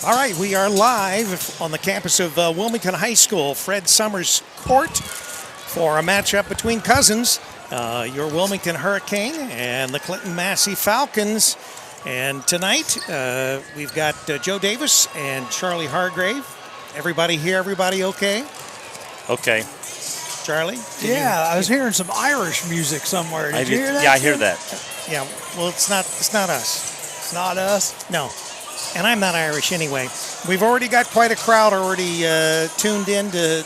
All right, we are live on the campus of Wilmington High School, Fred Summers Court, for a matchup between cousins, your Wilmington Hurricane and the Clinton-Massie Falcons. And tonight, we've got Joe Davis and Charlie Hargrave. Everybody here, everybody okay? Okay. Charlie? I was hearing some Irish music somewhere. Did you hear that? Yeah, I hear that. Yeah, well, it's not us. It's not us? No. And I'm not Irish anyway. We've already got quite a crowd already tuned in to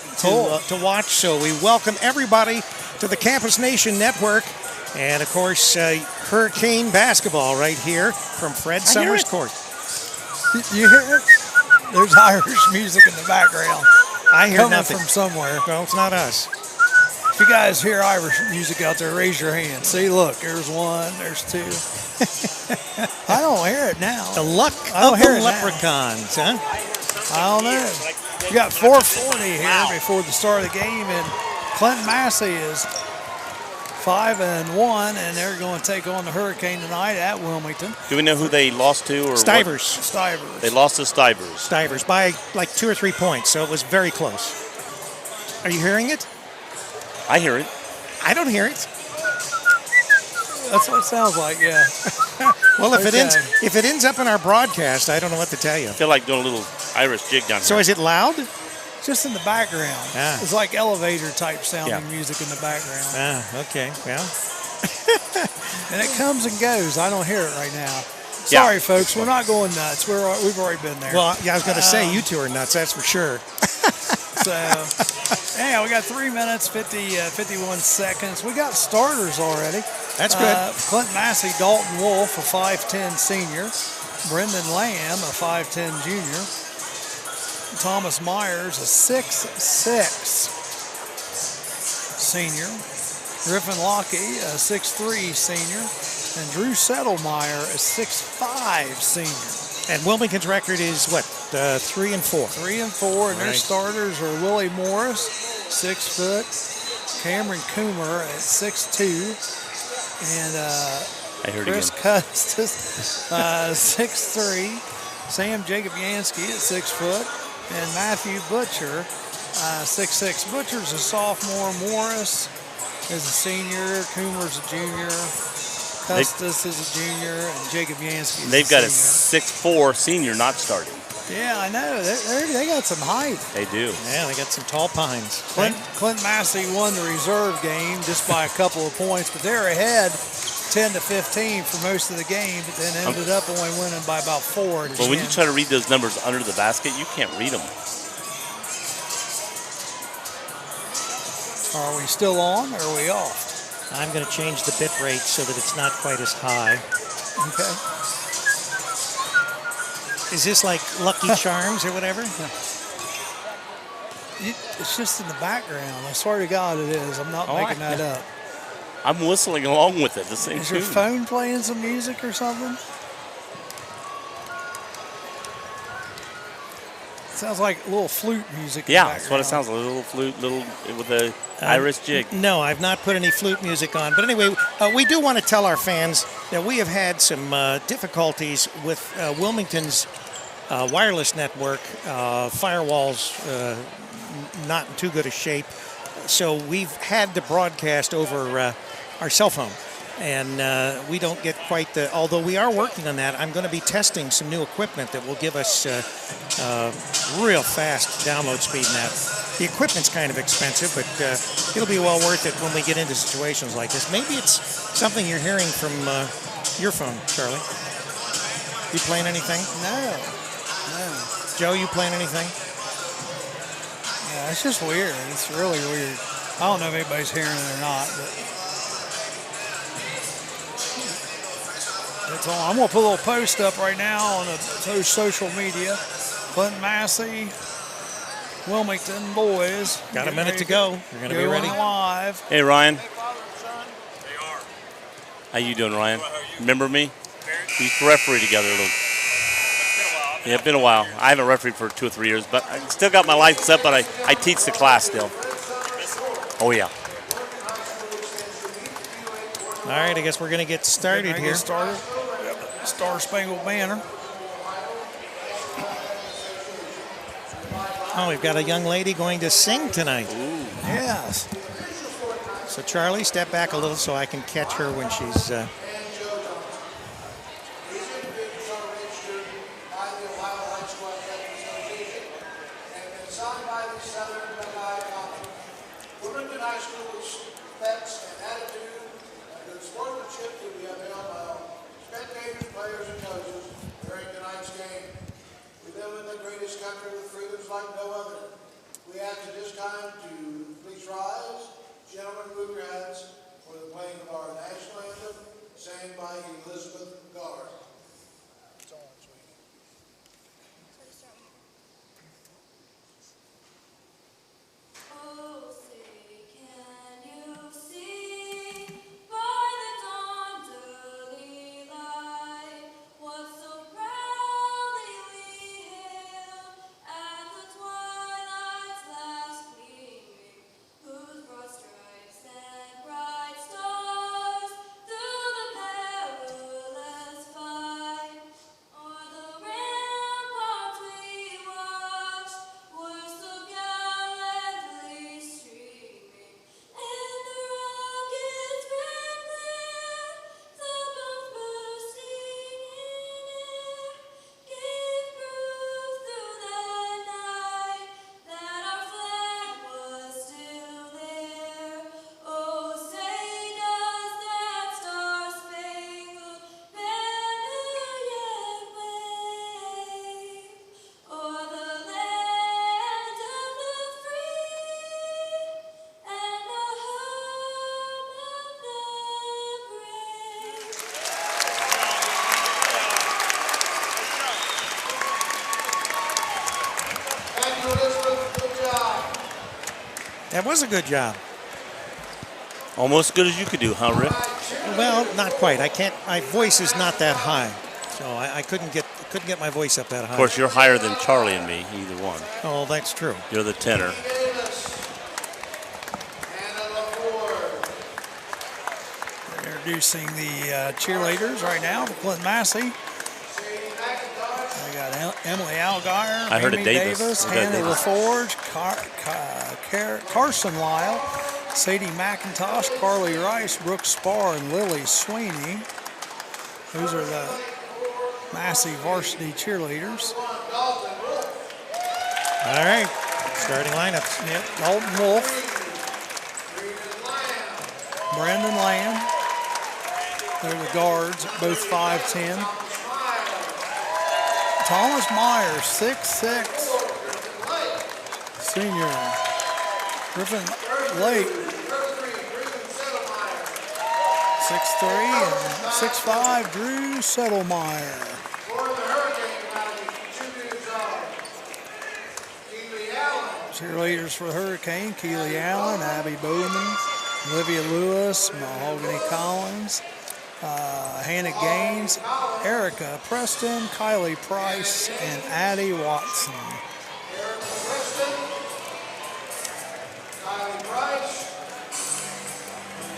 watch, so we welcome everybody to the Campus Nation Network. And, of course, Hurricane basketball right here from Fred Summers Court. You hear it? There's Irish music in the background. I hear coming nothing from somewhere. Well, it's not us. If you guys hear Irish music out there, raise your hand. See, look, there's one, there's two. I don't hear it now. The luck of the leprechauns, huh? I don't know. We got 4:40 here before the start of the game, and Clinton-Massie is 5-1, and they're going to take on the Hurricane tonight at Wilmington. Do we know who they lost to? Or Stivers. Stivers. They lost to Stivers. Stivers by like 2 or 3 points, so it was very close. Are you hearing it? I hear it. I don't hear it. That's what it sounds like, yeah. Well, if it ends up in our broadcast, I don't know what to tell you. I feel like doing a little Irish jig down here. So is it loud? Just in the background. Ah. It's like elevator type sounding music in the background. Ah, okay. Well. And it comes and goes. I don't hear it right now. Sorry, folks. We're not going nuts. We've already been there. Well, yeah, I was going to say you two are nuts. That's for sure. So, yeah, we got 3 minutes, 51 seconds. We got starters already. That's good. Clinton-Massie, Dalton Wolf, a 5'10 senior. Brendan Lamb, a 5'10 junior. Thomas Myers, a 6'6 senior. Griffin Lockey, a 6'3 senior. And Drew Settlemeyer, a 6'5 senior. And Wilmington's record is what? 3-4. 3-4, and their starters are Willie Morris, 6 foot. Cameron Coomer at 6'2. And Chris Custis, 6'3". Sam Jacob Yansky at 6 foot. And Matthew Butcher, 6'6". Butcher's a sophomore. Morris is a senior. Coomer's a junior. Custis is a junior. And Jacob Yansky is They've got a senior. 6'4 senior not starting. Yeah, I know. They got some height. They do. Yeah, they got some tall pines. Clinton-Massie won the reserve game just by a couple of points, but they're ahead 10-15 for most of the game, but then ended up only winning by about 4. But when you try to read those numbers under the basket, you can't read them. Are we still on or are we off? I'm going to change the bit rate so that it's not quite as high. Okay. Is this like Lucky Charms or whatever? It's just in the background. I swear to God it is. I'm not making that up. I'm whistling along with it. The same Is your phone playing some music or something? It sounds like a little flute music. Yeah, that's what it sounds like. A little flute, with a Irish jig. No, I've not put any flute music on. But anyway, we do want to tell our fans that we have had some difficulties with Wilmington's wireless network. Firewalls not in too good a shape. So we've had to broadcast over our cell phone. And we don't get quite the, although we are working on that, I'm going to be testing some new equipment that will give us real fast download speed in that. The equipment's kind of expensive, but it'll be well worth it when we get into situations like this. Maybe it's something you're hearing from your phone, Charlie. You playing anything? No. Joe, you playing anything? Yeah, it's just weird. It's really weird. I don't know if anybody's hearing it or not, but it's on. I'm going to put a little post up right now on the social media. Clinton-Massie, Wilmington boys. Got a minute to go. You're going to be ready. Live. Hey, Ryan. How you doing, Ryan? Remember me? We used to referee together a little. Yeah, it's been a while. I haven't refereed for 2 or 3 years, but I still got my license up, but I teach the class still. Oh, yeah. All right, I guess we're going to get started here. Star Spangled Banner. Oh, we've got a young lady going to sing tonight. Ooh. Yes. So Charlie, step back a little so I can catch her when she's... Wilmington High School respects and attitude and good sportsmanship to be upheld by all spectators, players, and coaches during tonight's game. We live in the greatest country with freedoms like no other. We ask at this time to please rise. Gentlemen, move your hats for the playing of our national anthem, sang by Elizabeth Gard. That's all, sweetie. Oh, say, can you see by the dawn's early light what so proudly we hailed at the twilight's last gleaming, whose broad stripes and bright stars through the perilous fight o'er the ramparts we watched were so gallantly streaming, and the rockets red glare, the bombs bursting in air, gave proof through the night that our flag was still there. Oh, say does that star-spangled banner yet wave o'er the land of the free and the home of the brave? Thank you, Elizabeth. Good job. That was a good job. Almost as good as you could do, huh, Rick? Well, not quite. I can't. My voice is not that high, so I couldn't get my voice up that high. Of course, you're higher than Charlie and me, either one. Oh, that's true. You're the tenor. They're introducing the cheerleaders right now for Clinton-Massie. They got Emily Algeier, I heard Amy it Davis. We got Hannah Davis. LaForge, Carson Lyle, Sadie McIntosh, Carly Rice, Brooke Spar, and Lily Sweeney. Those are the Massey varsity cheerleaders. All right, starting lineups. Yep, Dalton Wolf, Brandon Lamb. They're the guards, both 5'10". Thomas Myers, 6'6", senior. Griffin Lake, 6'3", and 6'5", Drew Settlemeyer. Cheerleaders for the Hurricane, Keely Allen, Abby Bowman, Olivia Lewis, Mahogany Collins, Hannah Gaines, Erica Preston, Kylie Price, and Addie Watson. Kylie Price,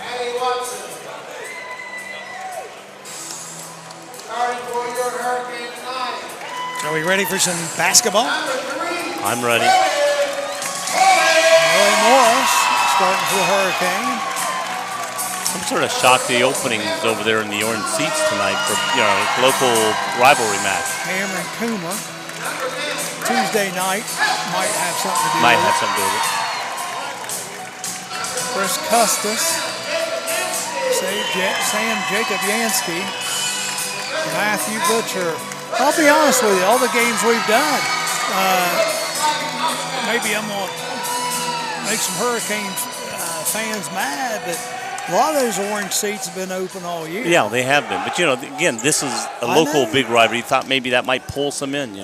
Addie Watson. Starting for your Hurricane tonight. Are we ready for some basketball? I'm ready. Ellie Morris starting for the Hurricane. I'm sort of shocked the openings over there in the orange seats tonight for local rivalry match. Cameron Coomer. Tuesday night might have something to do Might with have it. something to do with it. Chris Custis, Sam Jacob Yansky, Matthew Butcher. I'll be honest with you, all the games we've done, maybe I'm going to make some Hurricane fans mad, but a lot of those orange seats have been open all year. Yeah, they have been. But, again, this is a local big rivalry. You thought maybe that might pull some in,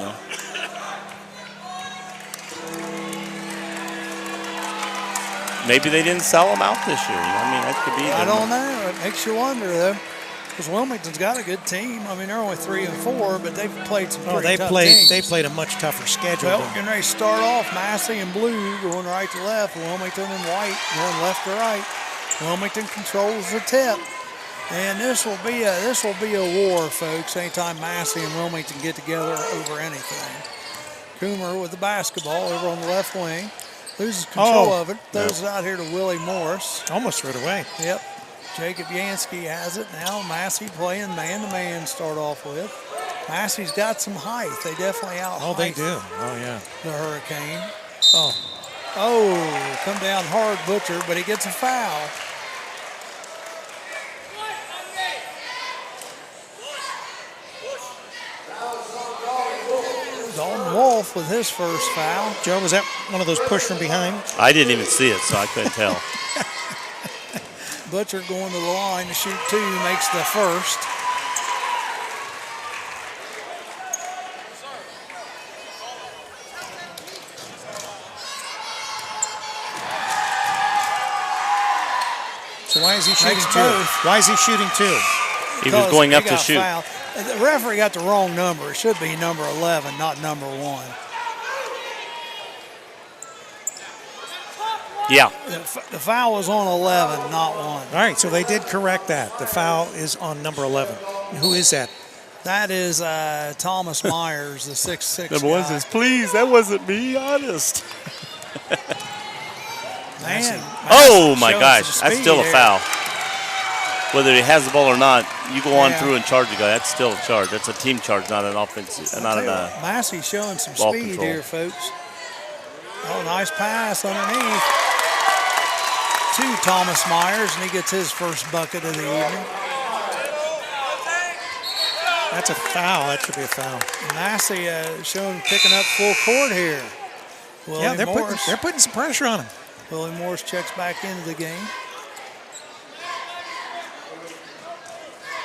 Maybe they didn't sell them out this year. That could be. I don't know. It makes you wonder, though, because Wilmington's got a good team. They're only 3-4, but they've played some pretty tough teams. They played a much tougher schedule. Well, getting ready to start off, Massey and blue going right to left, Wilmington and white going left to right. Wilmington controls the tip, and this will be a war, folks. Anytime Massey and Wilmington get together over anything. Coomer with the basketball over on the left wing. Loses control of it. Throws it out here to Willie Morris. Almost threw it away. Yep. Jacob Yansky has it now. Massey playing man-to-man start off with. Massey's got some height. They definitely out. Oh, they do. Oh, yeah. The Hurricane. Oh, come down hard, Butcher, but he gets a foul. Dalton Wolf with his first foul. Joe, was that one of those push from behind? I didn't even see it, so I couldn't tell. Butcher going to the line to shoot two, makes the first. So why is he shooting Makes two? both. Why is he shooting two? He was going up to got shoot. fouled. The referee got the wrong number. It should be number 11, not number 1. Yeah. The foul was on 11, not 1. All right, so they did correct that. The foul is on number 11. Who is that? That is Thomas Myers, the 6'6" Number one guy. says, please, that wasn't me, honest. Man, Oh, my showing gosh. some That's speed still a here. foul. Whether he has the ball or not, you go on Yeah. through and charge a guy. That's still a charge. That's a team charge, not an offensive. I'll Not tell you an. what, Massey showing some ball speed control. here, folks. Oh, nice pass underneath to Thomas Myers, and he gets his first bucket of the evening. That's a foul. That should be a foul. Massey showing picking up full court here. Yeah, they're putting some pressure on him. Willie Morris checks back into the game.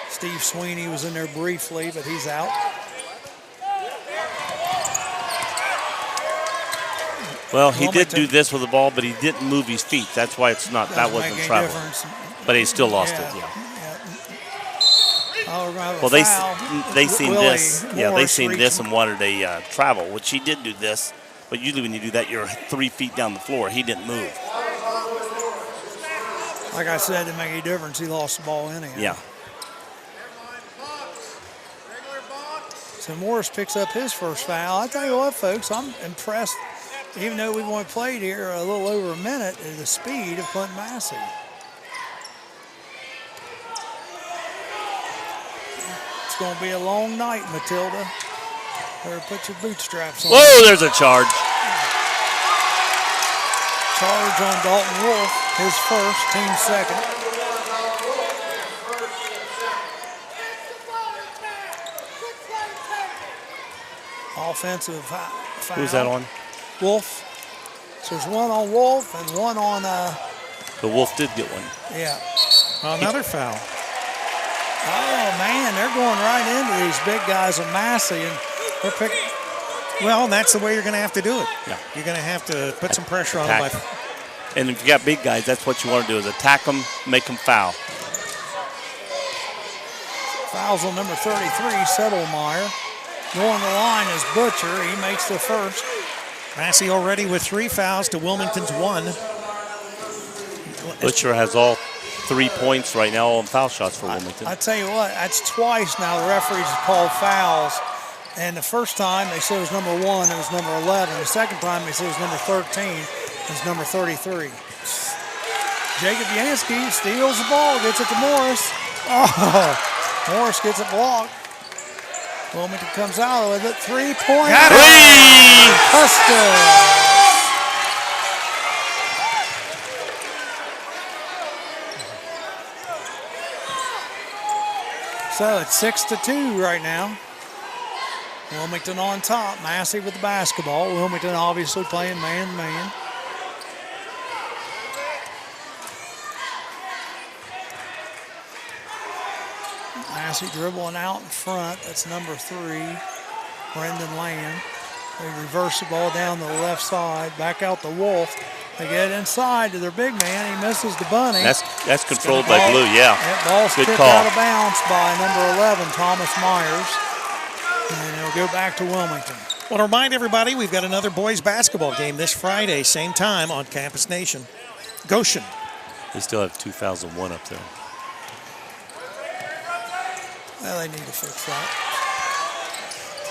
Steve Sweeney was in there briefly, but he's out. Well, he did Wilmington. do this with the ball, but he didn't move his feet. That's why it's not. That Doesn't wasn't make any travel. difference. But he still lost it. Yeah. Oh, we're gonna have a Well, foul. they seen Willie this. Yeah, they Morris seen this reaching. and wanted a travel, which he did do this. But usually when you do that, you're 3 feet down the floor. He didn't move. Like I said, it didn't make any difference. He lost the ball anyhow. Yeah. So Morris picks up his first foul. I tell you what, folks, I'm impressed. Even though we've only played here a little over a minute, at the speed of Clinton-Massie. It's going to be a long night, Matilda. Better put your bootstraps on. Whoa, there's a charge. Charge on Dalton Wolf, his first, team second. Offensive foul. Who's that on? Wolf. So there's one on Wolf and one on, The Wolf did get one. yeah. Another foul. Oh, man, they're going right into these big guys of Massey, and they're picking. Well, that's the way you're going to have to do it. Yeah. You're going to have to put some pressure on them. Attack. And if you got big guys, that's what you want to do is attack them, make them foul. Fouls on number 33, Settlemeyer. Going the line is Butcher. He makes the first. Massey already with 3 fouls to Wilmington's 1. Butcher has all 3 points right now on foul shots for Wilmington. I tell you what, that's twice now the referees have called fouls. And the first time they said it was number 1, it was number 11. The second time they said it was number 13, it was number 33. Jacob Yansky steals the ball, gets it to Morris. Oh, Morris gets it blocked. Wilmington comes out with it. 3-point. Got it! Custis. So it's 6-2 right now. Wilmington on top. Massey with the basketball. Wilmington obviously playing man-to-man. Massey dribbling out in front. That's number 3, Brendan Land. They reverse the ball down to the left side. Back out to Wolf. They get inside to their big man. He misses the bunny. That's controlled by Blue, yeah. That ball's Good kicked call. out of bounds by number 11, Thomas Myers. And it'll go back to Wilmington. Want to remind everybody we've got another boys basketball game this Friday, same time on Campus Nation. Goshen. They still have 2001 up there. Well, they need to fix that.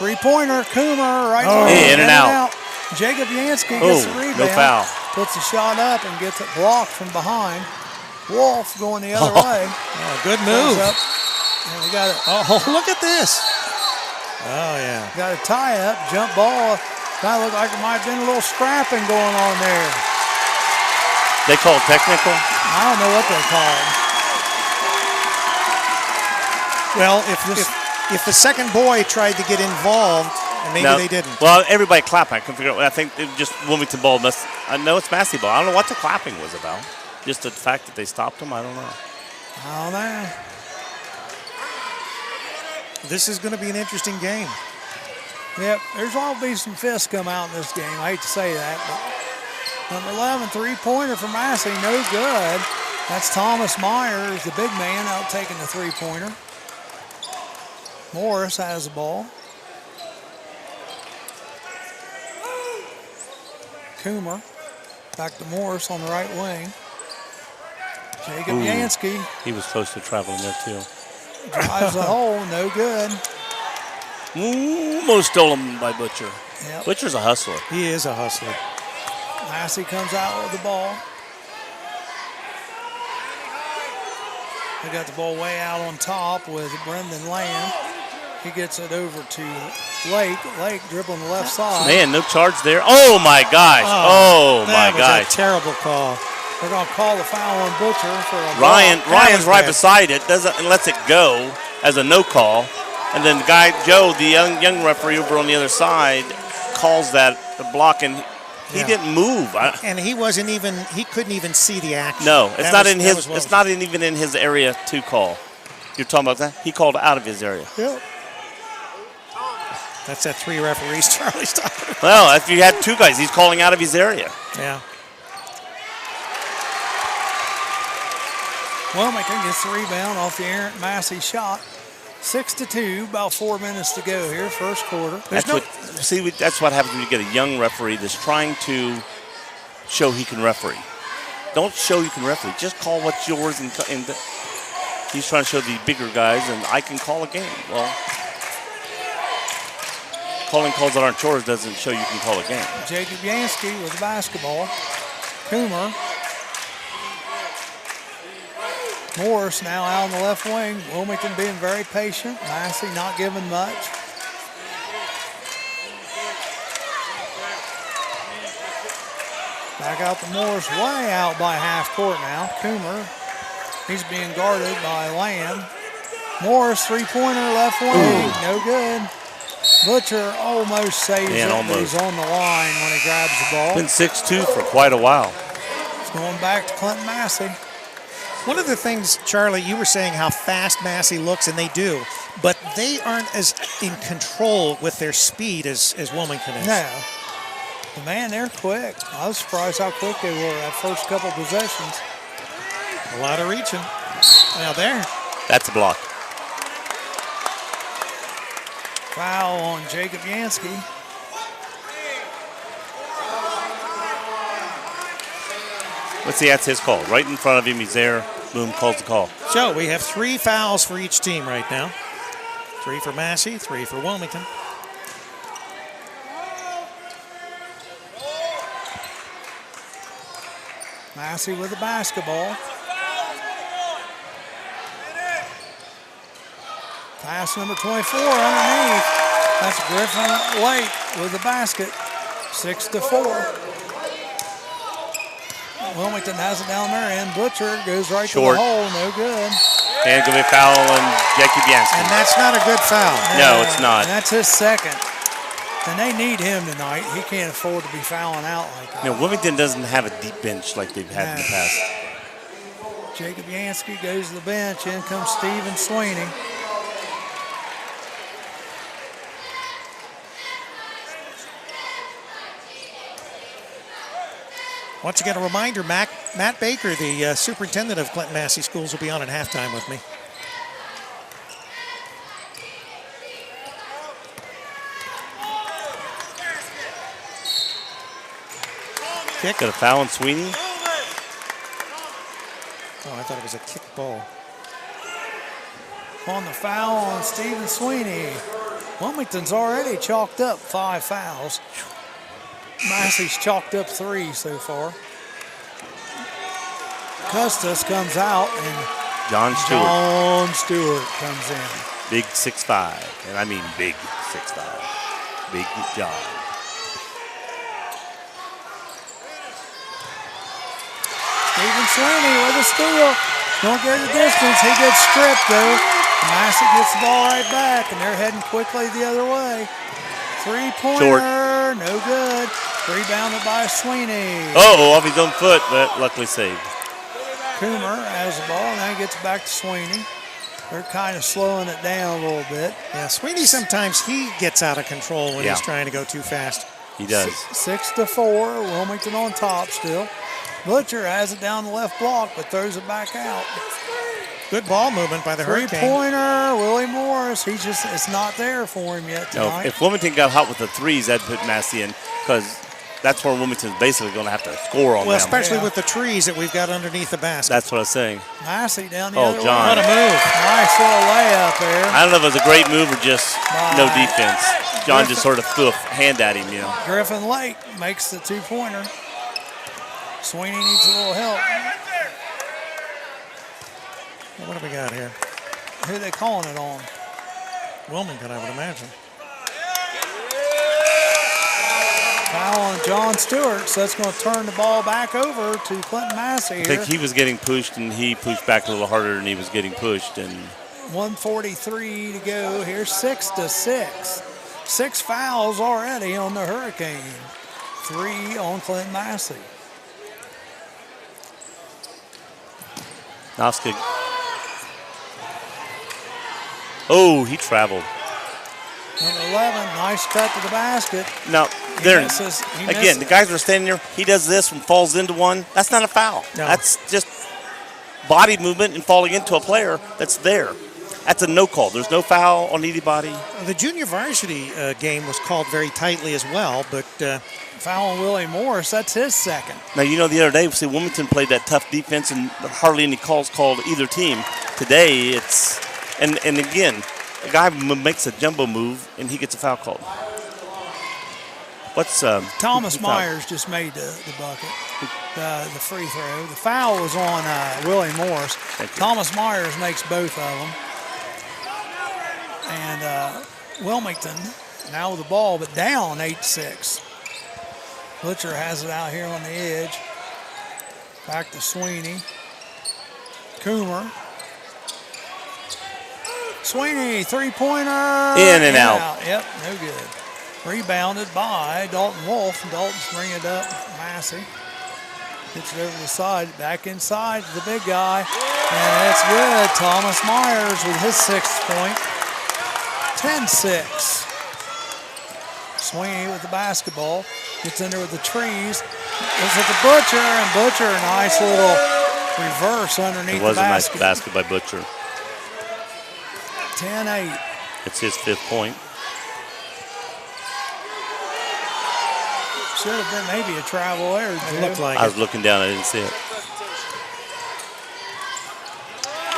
Three-pointer, Coomer, right in and out. Jacob Yansky gets the rebound. No foul. Puts the shot up and gets it blocked from behind. Wolf going the other way. Oh, good move. Up. And we got it. Oh, look at this. Oh, yeah. Got a tie-up, jump ball. Kind of looked like it might have been a little scrapping going on there. They call it technical? I don't know what they called. Well, if the second boy tried to get involved, and maybe they didn't. Well, everybody clapped. I can figure out. I think it just Wilmington ball must. I know it's Massie ball. I don't know what the clapping was about. Just the fact that they stopped him. I don't know. I don't know. This is going to be an interesting game. Yep, there's going to be some fists come out in this game. I hate to say that, but number 11, three-pointer for Massey, no good. That's Thomas Myers, the big man, out taking the three-pointer. Morris has the ball. Coomer, back to Morris on the right wing. Jacob Yansky He was supposed to travel in there too. drives the hole, no good. Almost stolen by Butcher. Yep. Butcher's a hustler. He is a hustler. Massey comes out with the ball. They got the ball way out on top with Brendan Lamb. He gets it over to Lake. Lake dribbling the left side. Man, no charge there. Oh my gosh. Oh my That gosh. was a terrible call. They're going to call the foul on Butcher for a block. Ryan's right bad. beside it, and lets it go as a no call. And then the guy, Joe, the young referee over on the other side, calls that a block, and he didn't move. And he couldn't even see the action. No, it's That not was- in that his. was what It's was- not even in his area to call. You're talking about that? He called out of his area. Yep. That's that three referees Charlie's talking about. Well, if you had two guys, he's calling out of his area. Yeah. Wilmington gets the rebound off the errant Massey shot. 6-2, about 4 minutes to go here, first quarter. That's what happens when you get a young referee that's trying to show he can referee. Don't show you can referee. Just call what's yours, and he's trying to show the bigger guys, and I can call a game. Well, calling calls that aren't yours doesn't show you can call a game. Jacob Yansky with the basketball. Coomer. Morris now out on the left wing. Wilmington being very patient. Massey not giving much. Back out to Morris, way out by half court now. Coomer, he's being guarded by Lamb. Morris, three-pointer, left wing, no good. Butcher almost saves it, but he's on the line when he grabs the ball. Been 6'2" for quite a while. It's going back to Clinton-Massie. One of the things, Charlie, you were saying how fast Massey looks, and they do, but they aren't as in control with their speed as Wilmington is. No. But man, they're quick. I was surprised how quick they were that first couple possessions. A lot of reaching. Now there. That's a block. Foul on Jacob Yansky. Let's see, that's his call. Right in front of him, he's there. Boom, calls the call. So we have 3 fouls for each team right now. 3 for Massey, 3 for Wilmington. Massey with the basketball. Pass number 24 underneath. That's Griffin Lake with the basket. 6-4. Wilmington has it down there, and Butcher goes right Short. to the hole. No good. And going to be a foul on Jacob Yansky. And that's not a good foul. No, it's not. And that's his second. And they need him tonight. He can't afford to be fouling out like that. No, Wilmington doesn't have a deep bench like they've had in the past. Jacob Yansky goes to the bench. In comes Steven Sweeney. Once again, a reminder, Matt Baker, the superintendent of Clinton-Massie Schools, will be on at halftime with me. Kick. Got a foul on Sweeney. Oh, I thought it was a kick ball. On the foul on Steven Sweeney. Wilmington's already chalked up 5 fouls. Massey's chalked up 3 so far. Custis comes out and John Stewart. John Stewart comes in. Big 6'5", and I mean big 6'5". Big John. Stephen Sweeney with a steal. Don't get the distance. He gets stripped though. Massey gets the ball right back, and they're heading quickly the other way. 3-pointer, no good. Rebounded by Sweeney. Oh, off his own foot, but luckily saved. Coomer has the ball, now he gets back to Sweeney. They're kind of slowing it down a little bit. Yeah, Sweeney sometimes he gets out of control when Yeah. he's trying to go too fast. He does. 6-4, Wilmington on top still. Butcher has it down the left block, but throws it back out. Good ball movement by the Hurricane. 3-pointer, Willie Morris. It's not there for him yet No, tonight. if Wilmington got hot with the threes, that'd put Massie in, because that's where Wilmington's basically going to have to score on Well, them. especially Yeah. with the trees that we've got underneath the basket. That's what I was saying. Massey down the Oh, other John. way. What a move. Nice little layup there. I don't know if it was a great move or just no Right. defense. John just sort of threw a hand at him, you know. Griffin Lake makes the 2-pointer. Sweeney needs a little help. What do we got here? Who are they calling it on? Wilmington, I would imagine. Foul on John Stewart, so that's going to turn the ball back over to Clinton-Massie I here. think he was getting pushed, and he pushed back a little harder than he was getting pushed. And 1:43 to go. Here's 6-6. 6 fouls already on the Hurricane. 3 on Clinton-Massie. Noska. Oh, he traveled. Number 11, nice cut to the basket. Now, there misses. He again, misses. the guys are standing there. He does this and falls into one. That's not a foul. No. That's just body movement and falling into a player that's there. That's a no call. There's no foul on anybody. The junior varsity game was called very tightly as well, but Foul on Willie Morris, that's his second. Now, you know, the other day, see, Wilmington played that tough defense and hardly any calls called either team. Today, it's, and again, a guy makes a jumbo move and he gets a foul called. What's Thomas who fouled? Myers just made the bucket, the free throw. The foul was on Willie Morris. Thank you. Thomas Myers makes both of them. And Wilmington now with the ball, but down 8-6. Butcher has it out here on the edge. Back to Sweeney. Coomer. Sweeney, 3-pointer. In and out. Yep, no good. Rebounded by Dalton Wolf. Dalton's bringing it up. Massey. Gets it over the side. Back inside to the big guy. And it's good. Thomas Myers with his 6th point. 10-6. Sweeney with the basketball. Gets in there with the trees. Looks at the Butcher, and Butcher, a nice little reverse underneath It was the a nice basket. basket by Butcher. 10-8. It's his 5th point. Should have been maybe a travel error. it looked like I was looking down, I didn't see it.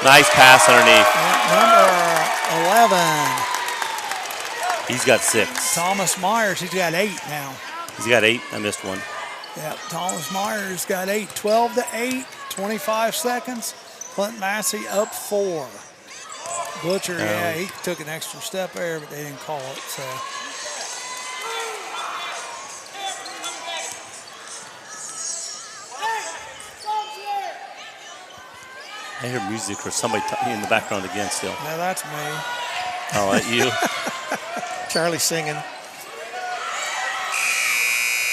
Nice pass underneath. Number 11, He's got 6. Thomas Myers. He's got 8 now. He's got 8. I missed one. Yep, Thomas Myers got 8. 12-8, 25 seconds. Clinton-Massie up 4. Butcher, yeah, he took an extra step there, but they didn't call it. So I hear music or somebody in the background again still. now that's me. Oh, that you? Charlie singing.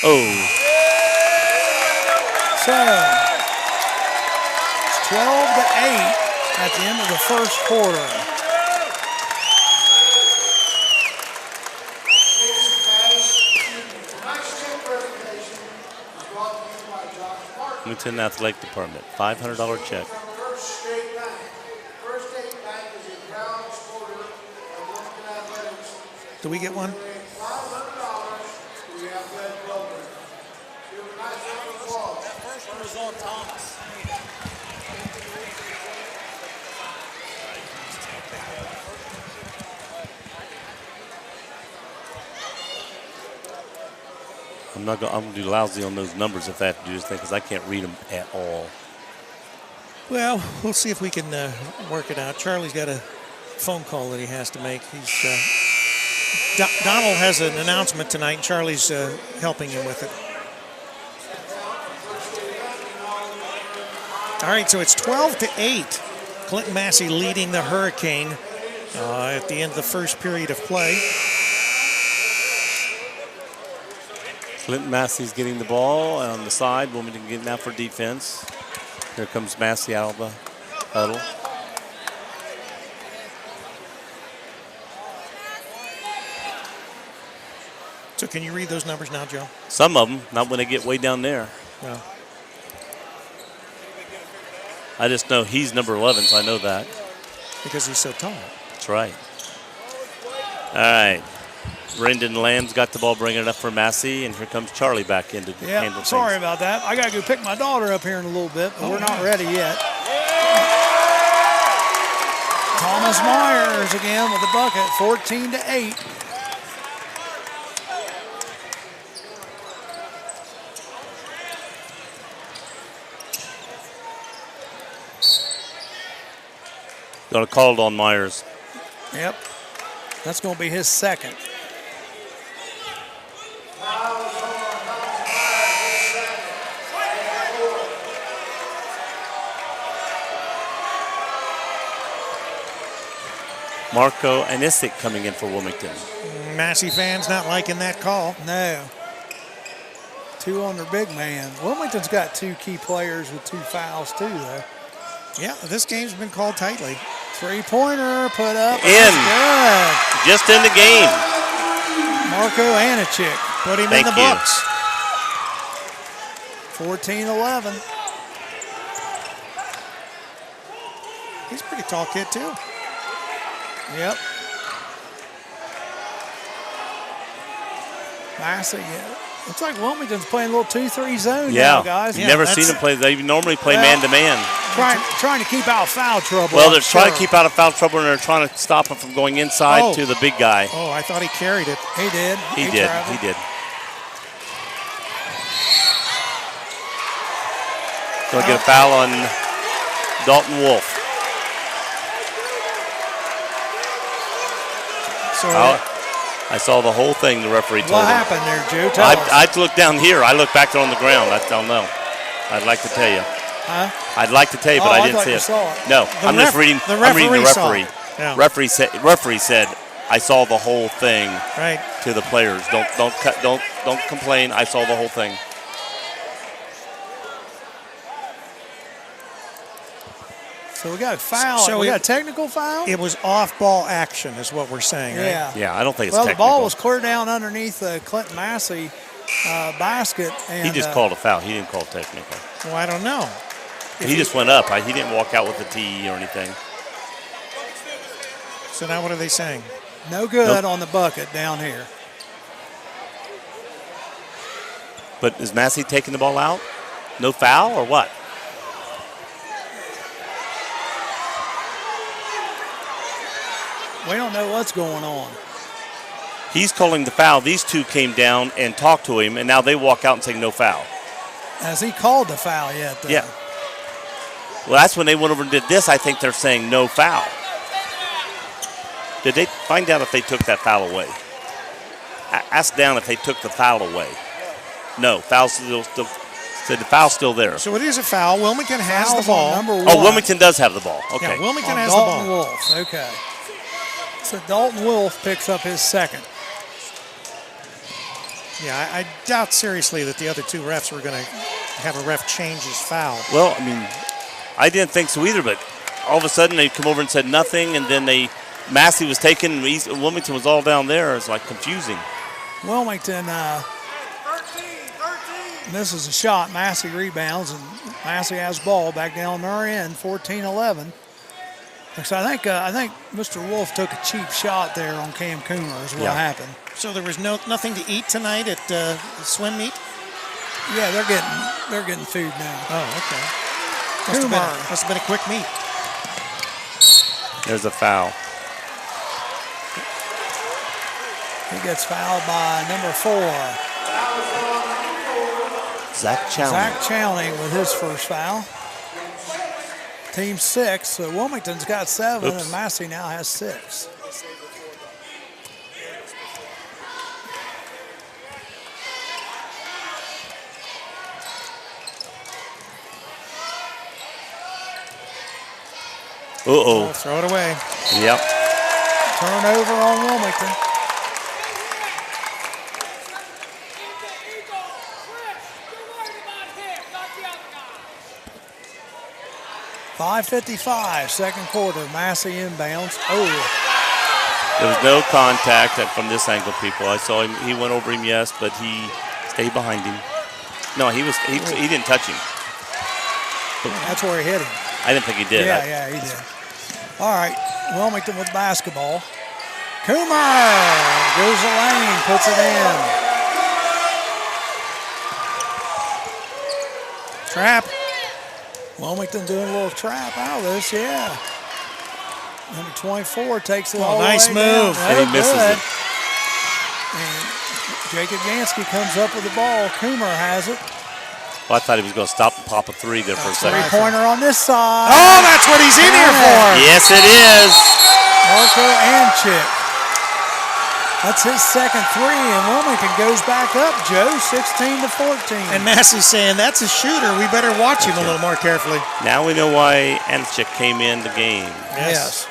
Oh, So it's 12-8 at the end of the first quarter. Tonight's tip presentation is brought to you by Josh Martin Wilmington Athletic Department, $500 check. from First State Bank. First State Bank is a proud supporter of Wilmington Athletics. Do we get one? Donate $500 to the athletic program. Give a nice round of applause. First one was on Thomas. I'm gonna do lousy on those numbers if I have to do this thing because I can't read them at all. Well, we'll see if we can work it out. Charlie's got a phone call that he has to make. Donald has an announcement tonight, and Charlie's helping him with it. All right, so it's 12-8. Clinton-Massie leading the Hurricane at the end of the first period of play. Clinton-Massie's getting the ball on the side. Wilmington getting out for defense. Here comes Massie out of the huddle. So can you read those numbers now, Joe? Some of them, not when they get way down there. No. I just know he's number 11, so I know that. Because he's so tall. That's right. All right. Brendan Lamb's got the ball, bringing it up for Massie, and here comes Charlie back in to handle things. Sorry about that. I got to go pick my daughter up here in a little bit, but we're not ready yet. Thomas Myers again with the bucket, 14-8. Got a call on Myers. Yep. That's going to be his second. Marco Anisic coming in for Wilmington. Massie fans not liking that call. No. 2 on their big man. Wilmington's got 2 key players with 2 fouls too, though. Yeah, this game's been called tightly. 3-pointer put up. In. Good. Just in the game. Marco Anisic. Put him Thank in the you. books. 14-11. He's a pretty tall kid, too. Yep. Massey, yeah. Looks like Wilmington's playing a little 2-3 zone now, guys. You've never seen them play. They normally play man-to-man. Trying to keep out foul trouble. Well, they're trying to keep out of foul trouble, and they're trying to stop him from going inside to the big guy. Oh, I thought he carried it. He did. He did. traveled. He did. So I get a foul on Dalton Wolf. So I saw the whole thing. The referee told What him. happened there, Joe? Tell us. I looked down here. I looked back there on the ground. I don't know. I'd like to tell you. Huh? I'd like to tell you, but Oh, I I didn't thought see you it. saw it. No, I'm just reading. I'm reading the referee referee. saw it. Yeah. Referee said, I saw the whole thing. Right. To the players, don't complain. I saw the whole thing. So we got a foul. So we it- got a technical foul? It was off-ball action is what we're saying, right? Yeah. Yeah, I don't think it's Well, the technical. ball was clear down underneath the Clinton-Massie basket. And, He just called a foul. He didn't call technical. Well, I don't know. He just went up. He didn't walk out with a TE or anything. So now what are they saying? No good Nope. on the bucket down here. But is Massie taking the ball out? No foul or what? We don't know what's going on. He's calling the foul. These two came down and talked to him, and now they walk out and say no foul. Has he called the foul yet, though? Yeah. Well, that's when they went over and did this. I think they're saying no foul. Did they find out if they took that foul away? Ask down if they took the foul away. No, foul's still said the foul's still there. So it is a foul. Wilmington has Foul's the on ball. number 1. Oh, Wilmington does have the ball. Okay. Yeah, Wilmington on has Dalton the ball. Wolf. Okay. So Dalton Wolf picks up his second. Yeah, I doubt seriously that the other 2 refs were going to have a ref change his foul. Well, I mean, I didn't think so either, but all of a sudden they come over and said nothing, and then Massie was taken, and Wilmington was all down there. It's like confusing. Wilmington misses a shot. Massie rebounds, and Massie has ball back down their end, 14-11. So I think Mr. Wolf took a cheap shot there on Cam Coomer is what happened. So there was nothing to eat tonight at the swim meet? Yeah, they're getting food now. Oh, okay. Coomer. Must have been a quick meet. There's a foul. He gets fouled by number 4. Zach Chalmers. Zach Chowning with his first foul. Team 6. So Wilmington's got 7, Oops. and Massie now has 6. Uh-oh. Throw it away. Yep. Turnover on Wilmington. .5:55, second quarter. Massey inbounds. Oh, There was no contact from this angle, people. I saw him. He went over him, yes, but he stayed behind him. No, he didn't touch him. that's where he hit him. I didn't think he did. Yeah, he did. All right, Wilmington with basketball. Kumar goes the lane, puts it in. Trap. Wilmington doing a little trap out of this, yeah. Number 24 takes it all the way nice down. move. And he misses good. it. And Jacob Yansky comes up with the ball. Kumar has it. Well, I thought he was going to stop and pop a 3 there for a second. Three-pointer on this side. Oh, that's what he's in here for. Yes, it is. Marco Anchik. That's his second 3, and Wilmington goes back up, Joe, 16-14. And Massey's saying, that's a shooter. We better watch him a little more carefully. Now we know why Anchik came in the game. Yes.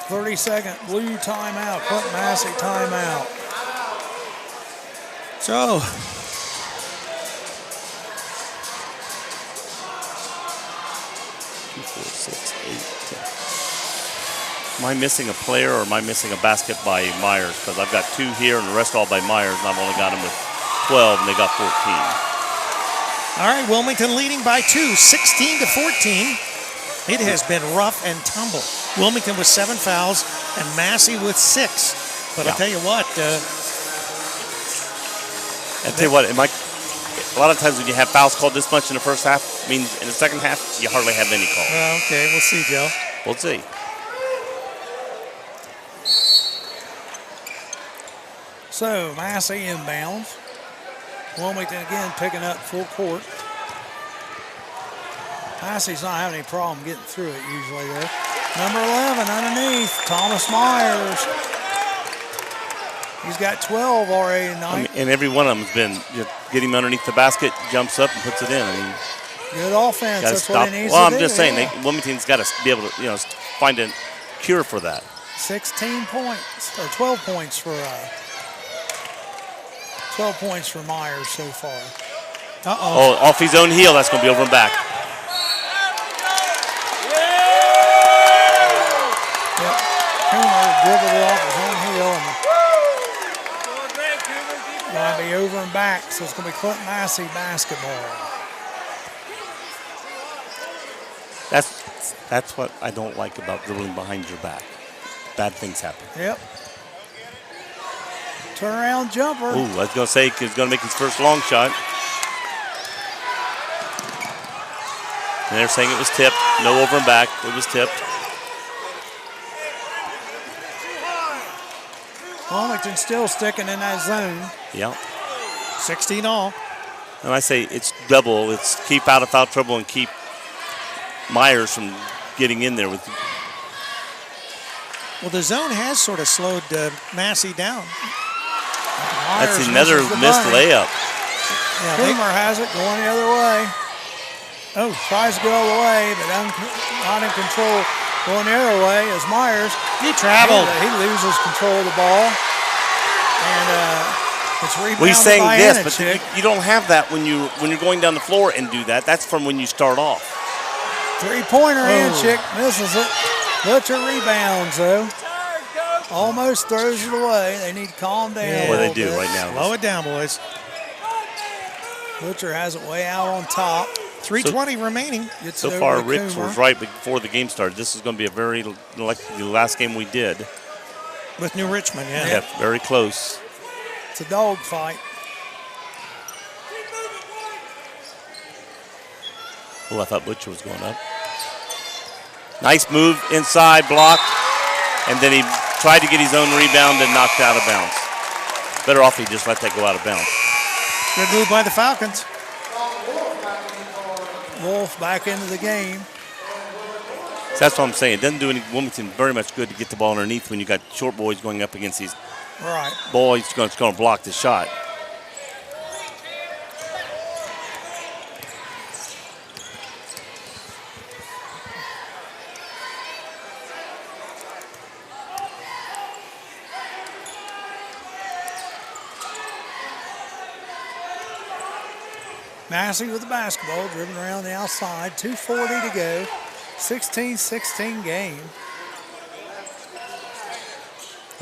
.30-second blue timeout. Clinton-Massie timeout. So, 2, 4, 6, 8, 10. Am I missing a player or am I missing a basket by Myers? Because I've got 2 here and the rest all by Myers, and I've only got them with 12, and they got 14. all right, Wilmington leading by 2, 16-14. It has been rough and tumble. Wilmington with 7 fouls and Massey with 6. But I'll tell you what, I'll tell you what, a lot of times when you have fouls called this much in the first half, means in the second half, you hardly have any call. okay, we'll see, Joe. We'll see. So, Massey inbounds. Wilmington again picking up full court. Massey's not having any problem getting through it usually there. Number 11 underneath, Thomas Myers. He's got 12 already tonight. And every one of them has been just get him underneath the basket, jumps up and puts it in. I mean, Good offense. gotta That's stop. what he needs Well, to I'm do. just saying, yeah. Wilmington's got to be able to, find a cure for that. 16 points, or 12 points for 12 points for Myers so far. Oh, off his own heel, that's going to be over and back. Yep. Kumar dribbled it off his own heel and going to be over and back, so it's going to be Clinton-Massie basketball. That's what I don't like about dribbling behind your back. Bad things happen. Yep. Turnaround jumper. Ooh, I was going to say he's going to make his first long shot. And they're saying it was tipped. No over and back. It was tipped. Wilmington still sticking in that zone. Yeah. 16 all. And I say it's double. It's keep out of foul trouble and keep Myers from getting in there with. Well, the zone has sort of slowed Massey down. That's Myers another misses the missed bunny. layup. Yeah, Kumar has it going the other way. Oh, tries to go all the way, but not in control. Going the other way is Myers. he traveled. He loses control of the ball. And it's rebounded Well, he's saying by this, but Anachik. you don't have that when you're going down the floor and do that. That's from when you start off. Three-pointer Anchik misses it. Butcher rebounds, though. Almost throws it away. They need to calm down. Yeah. a What they little do bit. right now. Slow it down, boys. Butcher has it way out on top. 3:20 remaining. Gets So it over far, to Ricks Kumar. was right before the game started. This is going to be a very, like the last game we did. With New Richmond, yeah. Yeah, very close. It's a dog fight. Oh, I thought Butcher was going up. Nice move inside, blocked, and then he tried to get his own rebound and knocked out of bounds. Better off he just let that go out of bounds. Good move by the Falcons. Wolf back into the game. So that's what I'm saying. It doesn't do any Wilmington very much good to get the ball underneath when you got short boys going up against these Right. boys going to block the shot. Massey with the basketball, dribbling around the outside. 2:40 to go. 16-16 game.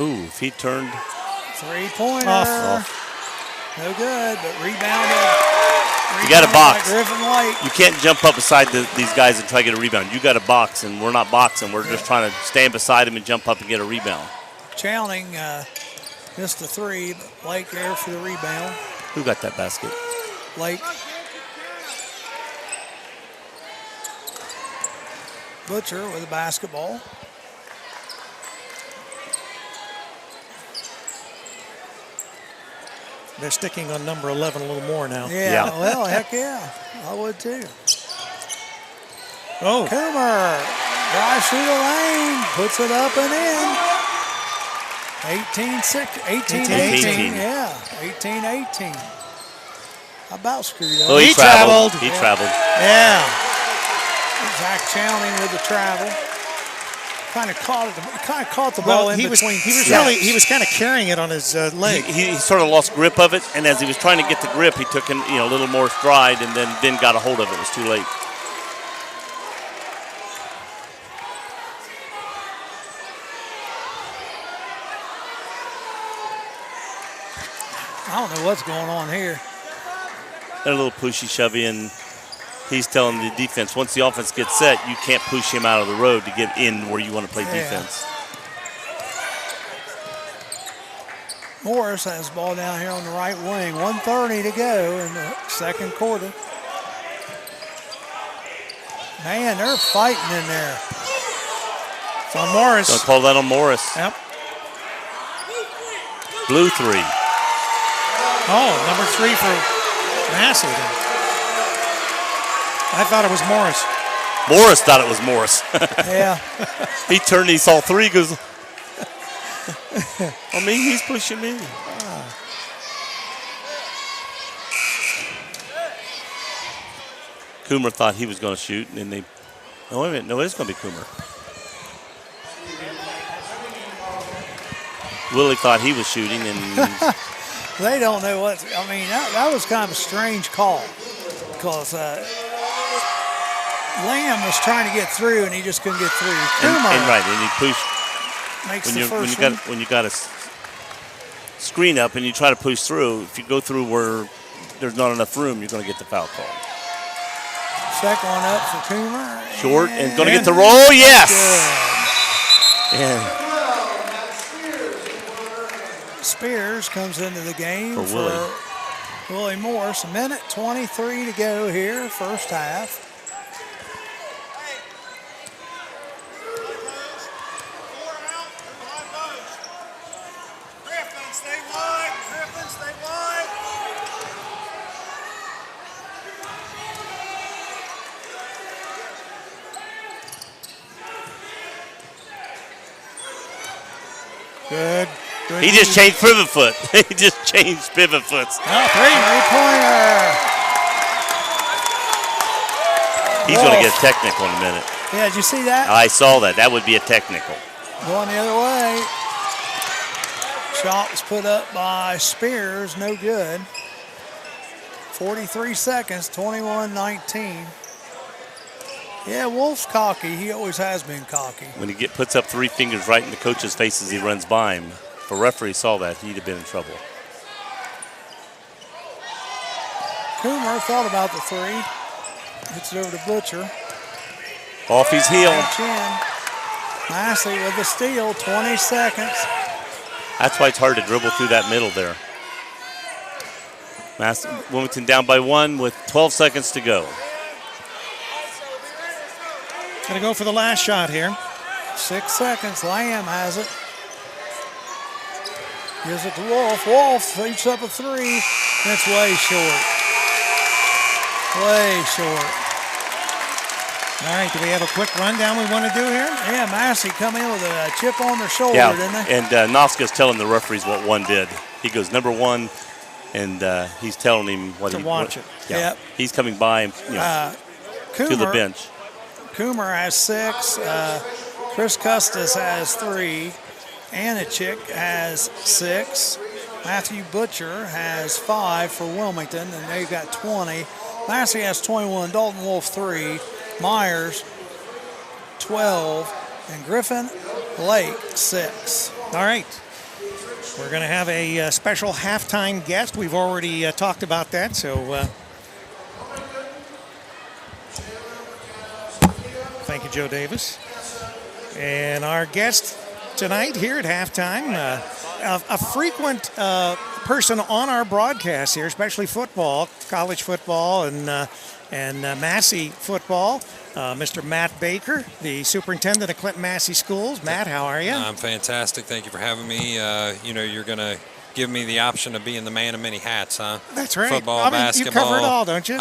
Ooh, if he turned. Three-pointer. Off. No good, but rebounded. You got a Rebounded box. by Griffin White. You can't jump up beside these guys and try to get a rebound. You got a box, and we're not boxing. We're just trying to stand beside him and jump up and get a rebound. Chowning missed the three, but Blake there for the rebound. Who got that basket? Blake. Butcher with the basketball. They're sticking on number 11 a little more now. Yeah, Yeah. well, heck yeah. I would too. Oh, Coomer drives through the lane, puts it up and in. 18-18. Yeah, 18-18. How about screwed up? Oh, He traveled. He traveled. yeah. Zach Chowning with the travel. Kind of caught the ball Well, in he was between. he was kind of carrying it on his leg. He sort of lost grip of it, and as he was trying to get the grip, he took in, a little more stride, and then got a hold of it. It was too late. I don't know what's going on here. They're a little pushy-shovey, and he's telling the defense, once the offense gets set, you can't push him out of the road to get in where you want to play defense. Morris has the ball down here on the right wing. 1:30 to go in the second quarter. Man, they're fighting in there. It's on Morris. Gonna call that on Morris. Yep. Blue three. Oh, number 3 for Massey then. I thought it was Morris. Morris thought it was Morris. Yeah. He turned, he saw three, goes, I mean, he's pushing me. Coomer thought he was going to shoot, and then they, oh, wait a minute, no, it's going to be Coomer. Willie thought he was shooting, and They don't know what. I mean, that was kind of a strange call because Lamb was trying to get through and he just couldn't get through. and he pushed. Makes When the you first one. when you got a screen up and you try to push through, if you go through where there's not enough room, you're going to get the foul call. Second one up for Coomer. Short and going to get the roll. Yes. Good. Yeah. Spears comes into the game For for Willie Morris. 1:23 to go here, first half. Good. He just changed pivot foot. He just changed pivot foots. Oh, 3. Three-pointer. He's going to get a technical in a minute. Yeah, did you see that? I saw that. That would be a technical. Going the other way. Shot was put up by Spears, no good. 43 seconds, 21-19. Yeah, Wolf's cocky. He always has been cocky. When he puts up 3 fingers right in the coach's face as he runs by him, if a referee saw that, he'd have been in trouble. Coomer thought about the three. Gets it over to Butcher. Off his heel. Chin. Massey with the steal, 20 seconds. That's why it's hard to dribble through that middle there. Wilmington down by 1 with 12 seconds to go. Gonna go for the last shot here. 6 seconds. Lamb has it. Gives it to Wolf. Wolf shoots up a three. And it's way short. Way short. All right, do we have a quick rundown we want to do here? Yeah, Massie come in with a chip on their shoulder, Yeah, didn't they? and Noska's telling the referees what one did. He goes, number one, and he's telling him what To he watch what, it. Yeah, Yep. he's coming by him, to the Coomer- bench. Coomer has 6. Chris Custis has 3. Anichik has 6. Matthew Butcher has 5 for Wilmington, and they've got 20. Massie has 21. Dalton Wolf 3. Myers 12. And Griffin Lake 6. All right. We're going to have a special halftime guest. We've already talked about that, so thank you, Joe Davis. And our guest tonight here at halftime, a frequent person on our broadcast here, especially football, college football, and Massey football. Mr. Matt Baker, the superintendent of Clinton-Massie Schools. Matt, how are you? I'm fantastic. Thank you for having me. You're going to give me the option of being the man of many hats, huh? That's right. Football, I mean, basketball. you cover it all, don't you?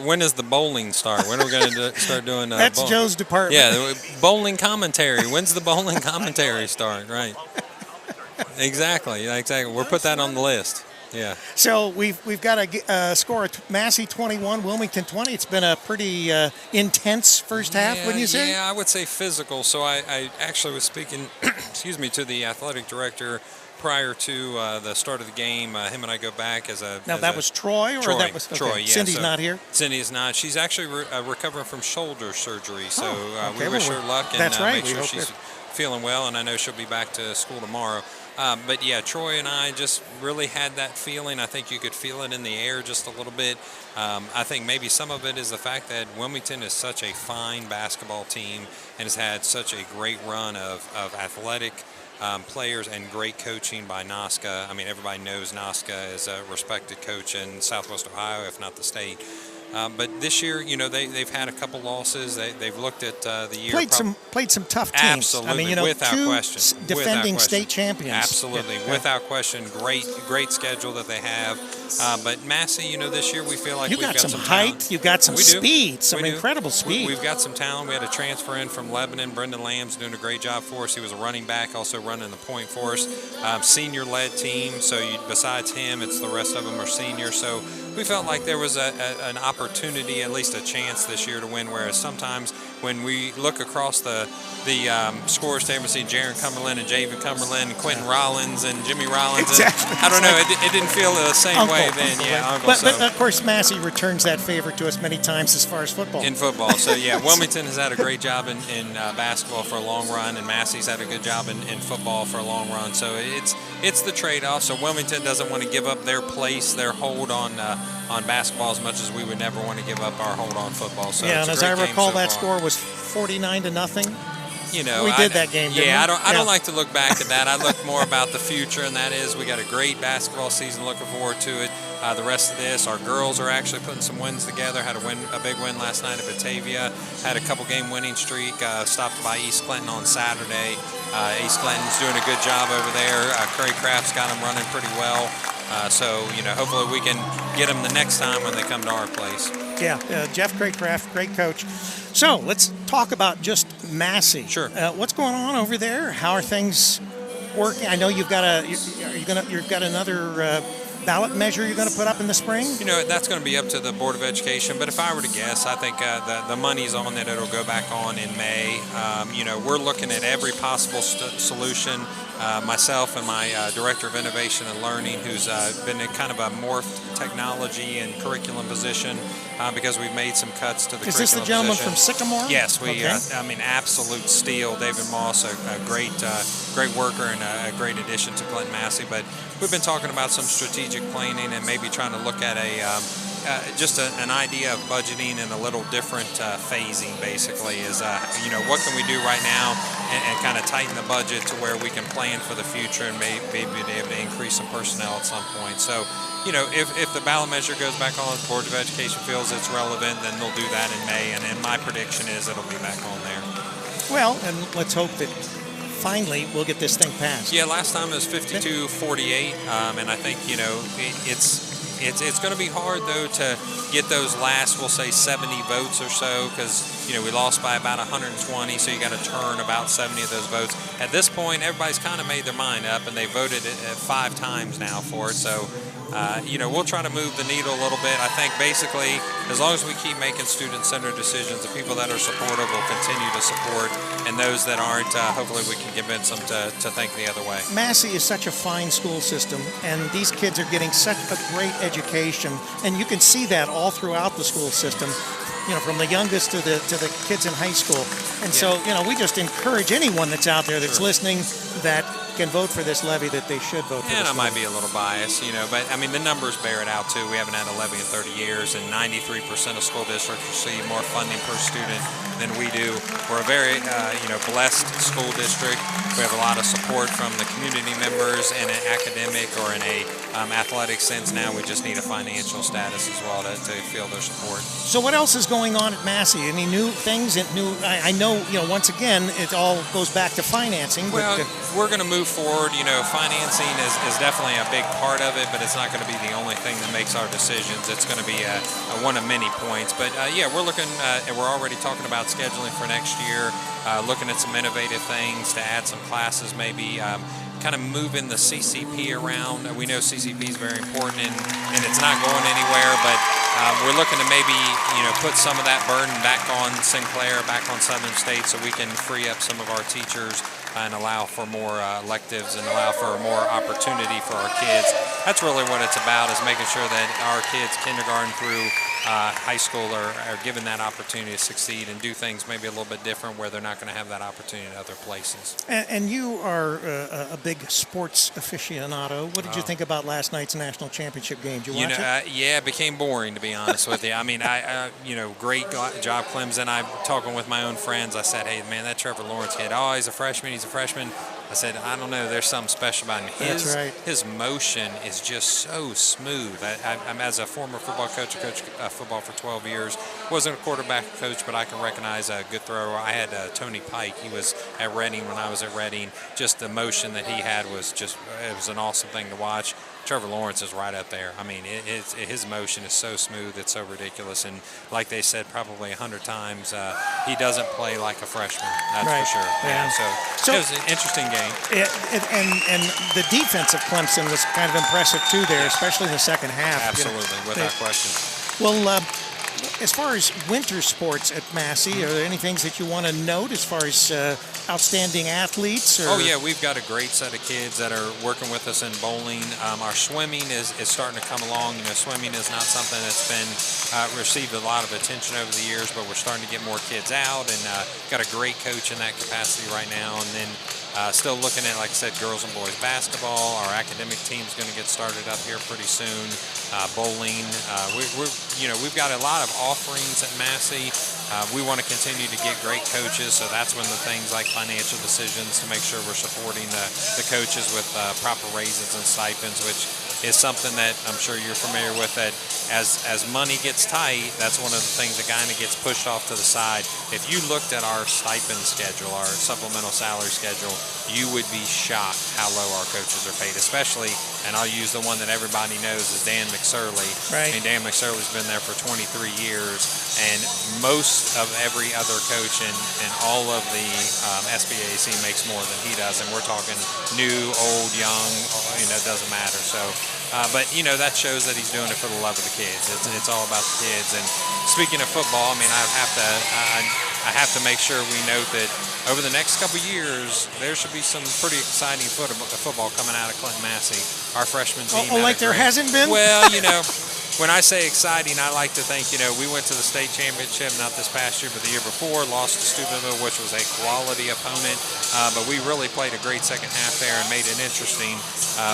When does the bowling start? When are we going to start doing That's bowling? Joe's department. Yeah, the bowling commentary. When's the bowling commentary start? Right. Exactly. We'll put that on the list. Yeah. So we've got a score of Massey 21, Wilmington 20. It's been a pretty intense first half, wouldn't you say? Yeah, I would say physical. So I actually was speaking, to the athletic director prior to the start of the game. Him and I go back as a. Now, that was Troy, or Troy, that was okay. Troy, yeah. Cindy's So not here? Cindy is not. She's actually recovering from shoulder surgery. So okay, we wish well, her luck and that's right. make We sure hope she's that- feeling well. And I know she'll be back to school tomorrow. But yeah, Troy and I just really had that feeling. I think you could feel it in the air just a little bit. I think maybe some of it is the fact that Wilmington is such a fine basketball team and has had such a great run of athletic players and great coaching by Noska. I mean, everybody knows Noska is a respected coach in Southwest Ohio, if not the state. But this year, they've had a couple losses. They've looked at the year. Played some tough teams. Absolutely, I mean, without two question. defending Without question. state champions. Absolutely, Yeah. without question. Great schedule that they have. But Massey, this year we feel like You we've got some talent. height. You got some We do. speed. Some We do. incredible speed. We've got some talent. We had a transfer in from Lebanon. Brendan Lamb's doing a great job for us. He was a running back, also running the point for us. Senior-led team. So besides him, it's the rest of them are seniors. So we felt like there was an opportunity, at least a chance this year to win. Whereas sometimes when we look across the scores table, we see Jaron Cumberland and Javen Cumberland, and Quentin Rollins and Jimmy Rollins. Exactly. And I don't know. It didn't feel the same Uncle. way then. Yeah, Uncle. But So of course, Massey returns that favor to us many times as far as football. in football. So yeah, Wilmington has had a great job in basketball for a long run, and Massey's had a good job in football for a long run. So it's the trade-off. So Wilmington doesn't want to give up their place, their hold on basketball as much as we would never want to give up our hold on football. So yeah, it's and a as I great game recall, so that far. score was 49-0. We did that game, didn't Yeah, we? I don't Yeah. like to look back at that. I look more about the future, and that is we got a great basketball season. Looking forward to it. The rest of this, our girls are actually putting some wins together. Had a big win last night at Batavia. Had a couple game winning streak. Stopped by East Clinton on Saturday. East Clinton's doing a good job over there. Craycraft's got them running pretty well. So hopefully we can get them the next time when they come to our place. Yeah, Jeff Craycraft, great coach. So let's talk about just Massey. Sure. What's going on over there? How are things working? I know you've got another ballot measure you're going to put up in the spring. That's going to be up to the Board of Education. But if I were to guess, I think the money's on that. It'll go back on in May. We're looking at every possible solution. Myself and my Director of Innovation and Learning, who's been in kind of a morphed technology and curriculum position because we've made some cuts to the Is curriculum this the gentleman position. from Sycamore? Yes, we. Okay. Absolute steal. David Moss, a great worker and a great addition to Clinton-Massie. But we've been talking about some strategic planning and maybe trying to look at an idea of budgeting and a little different phasing. Basically, is what can we do right now and kind of tighten the budget to where we can plan for the future and maybe be able to increase some personnel at some point. So. If the ballot measure goes back on, the Board of Education feels it's relevant, then they'll do that in May. And my prediction is it'll be back on there. Well, and let's hope that finally we'll get this thing passed. Yeah, last time it was 52-48, and I think it's going to be hard though to get those last, we'll say 70 votes or so, because we lost by about 120, so you got to turn about 70 of those votes. At this point, everybody's kind of made their mind up, and they voted it 5 times now for it. So we'll try to move the needle a little bit. I think basically, as long as we keep making student-centered decisions, the people that are supportive will continue to support, and those that aren't, hopefully we can convince them to think the other way. Massey is such a fine school system, and these kids are getting such a great education, and you can see that all throughout the school system. From the youngest to the kids in high school. And so, we just encourage anyone that's out there that's listening that can vote for this levy that they should vote for And this I might be a little biased, but I mean, the numbers bear it out too. We haven't had a levy in 30 years, and 93% of school districts receive more funding per student than we do. We're a very, blessed school district. We have a lot of support from the community members in an academic or in a athletic sense. Now we just need a financial status as well to feel their support. So what else is going on at Massey? Any new things? I know, once again, it all goes back to financing. Well, but, we're going to move forward. Financing is definitely a big part of it, but it's not going to be the only thing that makes our decisions. It's going to be a one of many points. But we're looking, and we're already talking about scheduling for next year, looking at some innovative things to add some classes maybe. Kind of moving the CCP around. We know CCP is very important, and it's not going anywhere, but we're looking to maybe put some of that burden back on Sinclair, back on Southern States, so we can free up some of our teachers and allow for more electives and allow for more opportunity for our kids. That's really what it's about, is making sure that our kids, kindergarten through high school, are given that opportunity to succeed and do things maybe a little bit different where they're not going to have that opportunity in other places. and you are a big sports aficionado. What did you think about last night's national championship game? Did you watch it? It became boring, to be honest with you. I mean, great job, Clemson. I'm talking with my own friends. I said, hey, man, that Trevor Lawrence kid, he's a freshman. I said, I don't know, there's something special about him. That's right. His motion is just so smooth. I'm as a former football coach, I coached football for 12 years. Wasn't a quarterback coach, but I can recognize a good thrower. I had Tony Pike. He was at Reading when I was at Reading. Just the motion that he had was it was an awesome thing to watch. Trevor Lawrence is right up there. I mean, his motion is so smooth, it's so ridiculous. And like they said probably 100 times, he doesn't play like a freshman, that's Right. for sure. Yeah. So it was an interesting game. And the defense of Clemson was kind of impressive too there, especially in the second half. Absolutely, without question. Well, as far as winter sports at Massey, are there any things that you want to note as far as outstanding athletes? Or? Oh, yeah, we've got a great set of kids that are working with us in bowling. Our swimming is starting to come along. Swimming is not something that's been received a lot of attention over the years, but we're starting to get more kids out, and got a great coach in that capacity right now. And then still looking at, like I said, girls and boys basketball. Our academic team's going to get started up here pretty soon. Bowling. We've got a lot of offerings at Massey. We want to continue to get great coaches, so that's when the things like financial decisions to make sure we're supporting the coaches with proper raises and stipends, which is something that I'm sure you're familiar with, that as money gets tight, that's one of the things that kind of gets pushed off to the side. If you looked at our stipend schedule, our supplemental salary schedule, you would be shocked how low our coaches are paid, especially, and I'll use the one that everybody knows, is Dan McSorley. Right. I mean, Dan McSorley's been there for 23 years, and most of every other coach in all of the SBAC makes more than he does, and we're talking new, old, young, it doesn't matter. So, but that shows that he's doing it for the love of the kids. It's all about the kids. And speaking of football, I mean, I have to make sure we note that over the next couple of years, there should be some pretty exciting football coming out of Clinton-Massie. Our freshman team. Like there hasn't been? Well, when I say exciting, I like to think, we went to the state championship, not this past year, but the year before, lost to Steubenville, which was a quality opponent. But we really played a great second half there and made it interesting.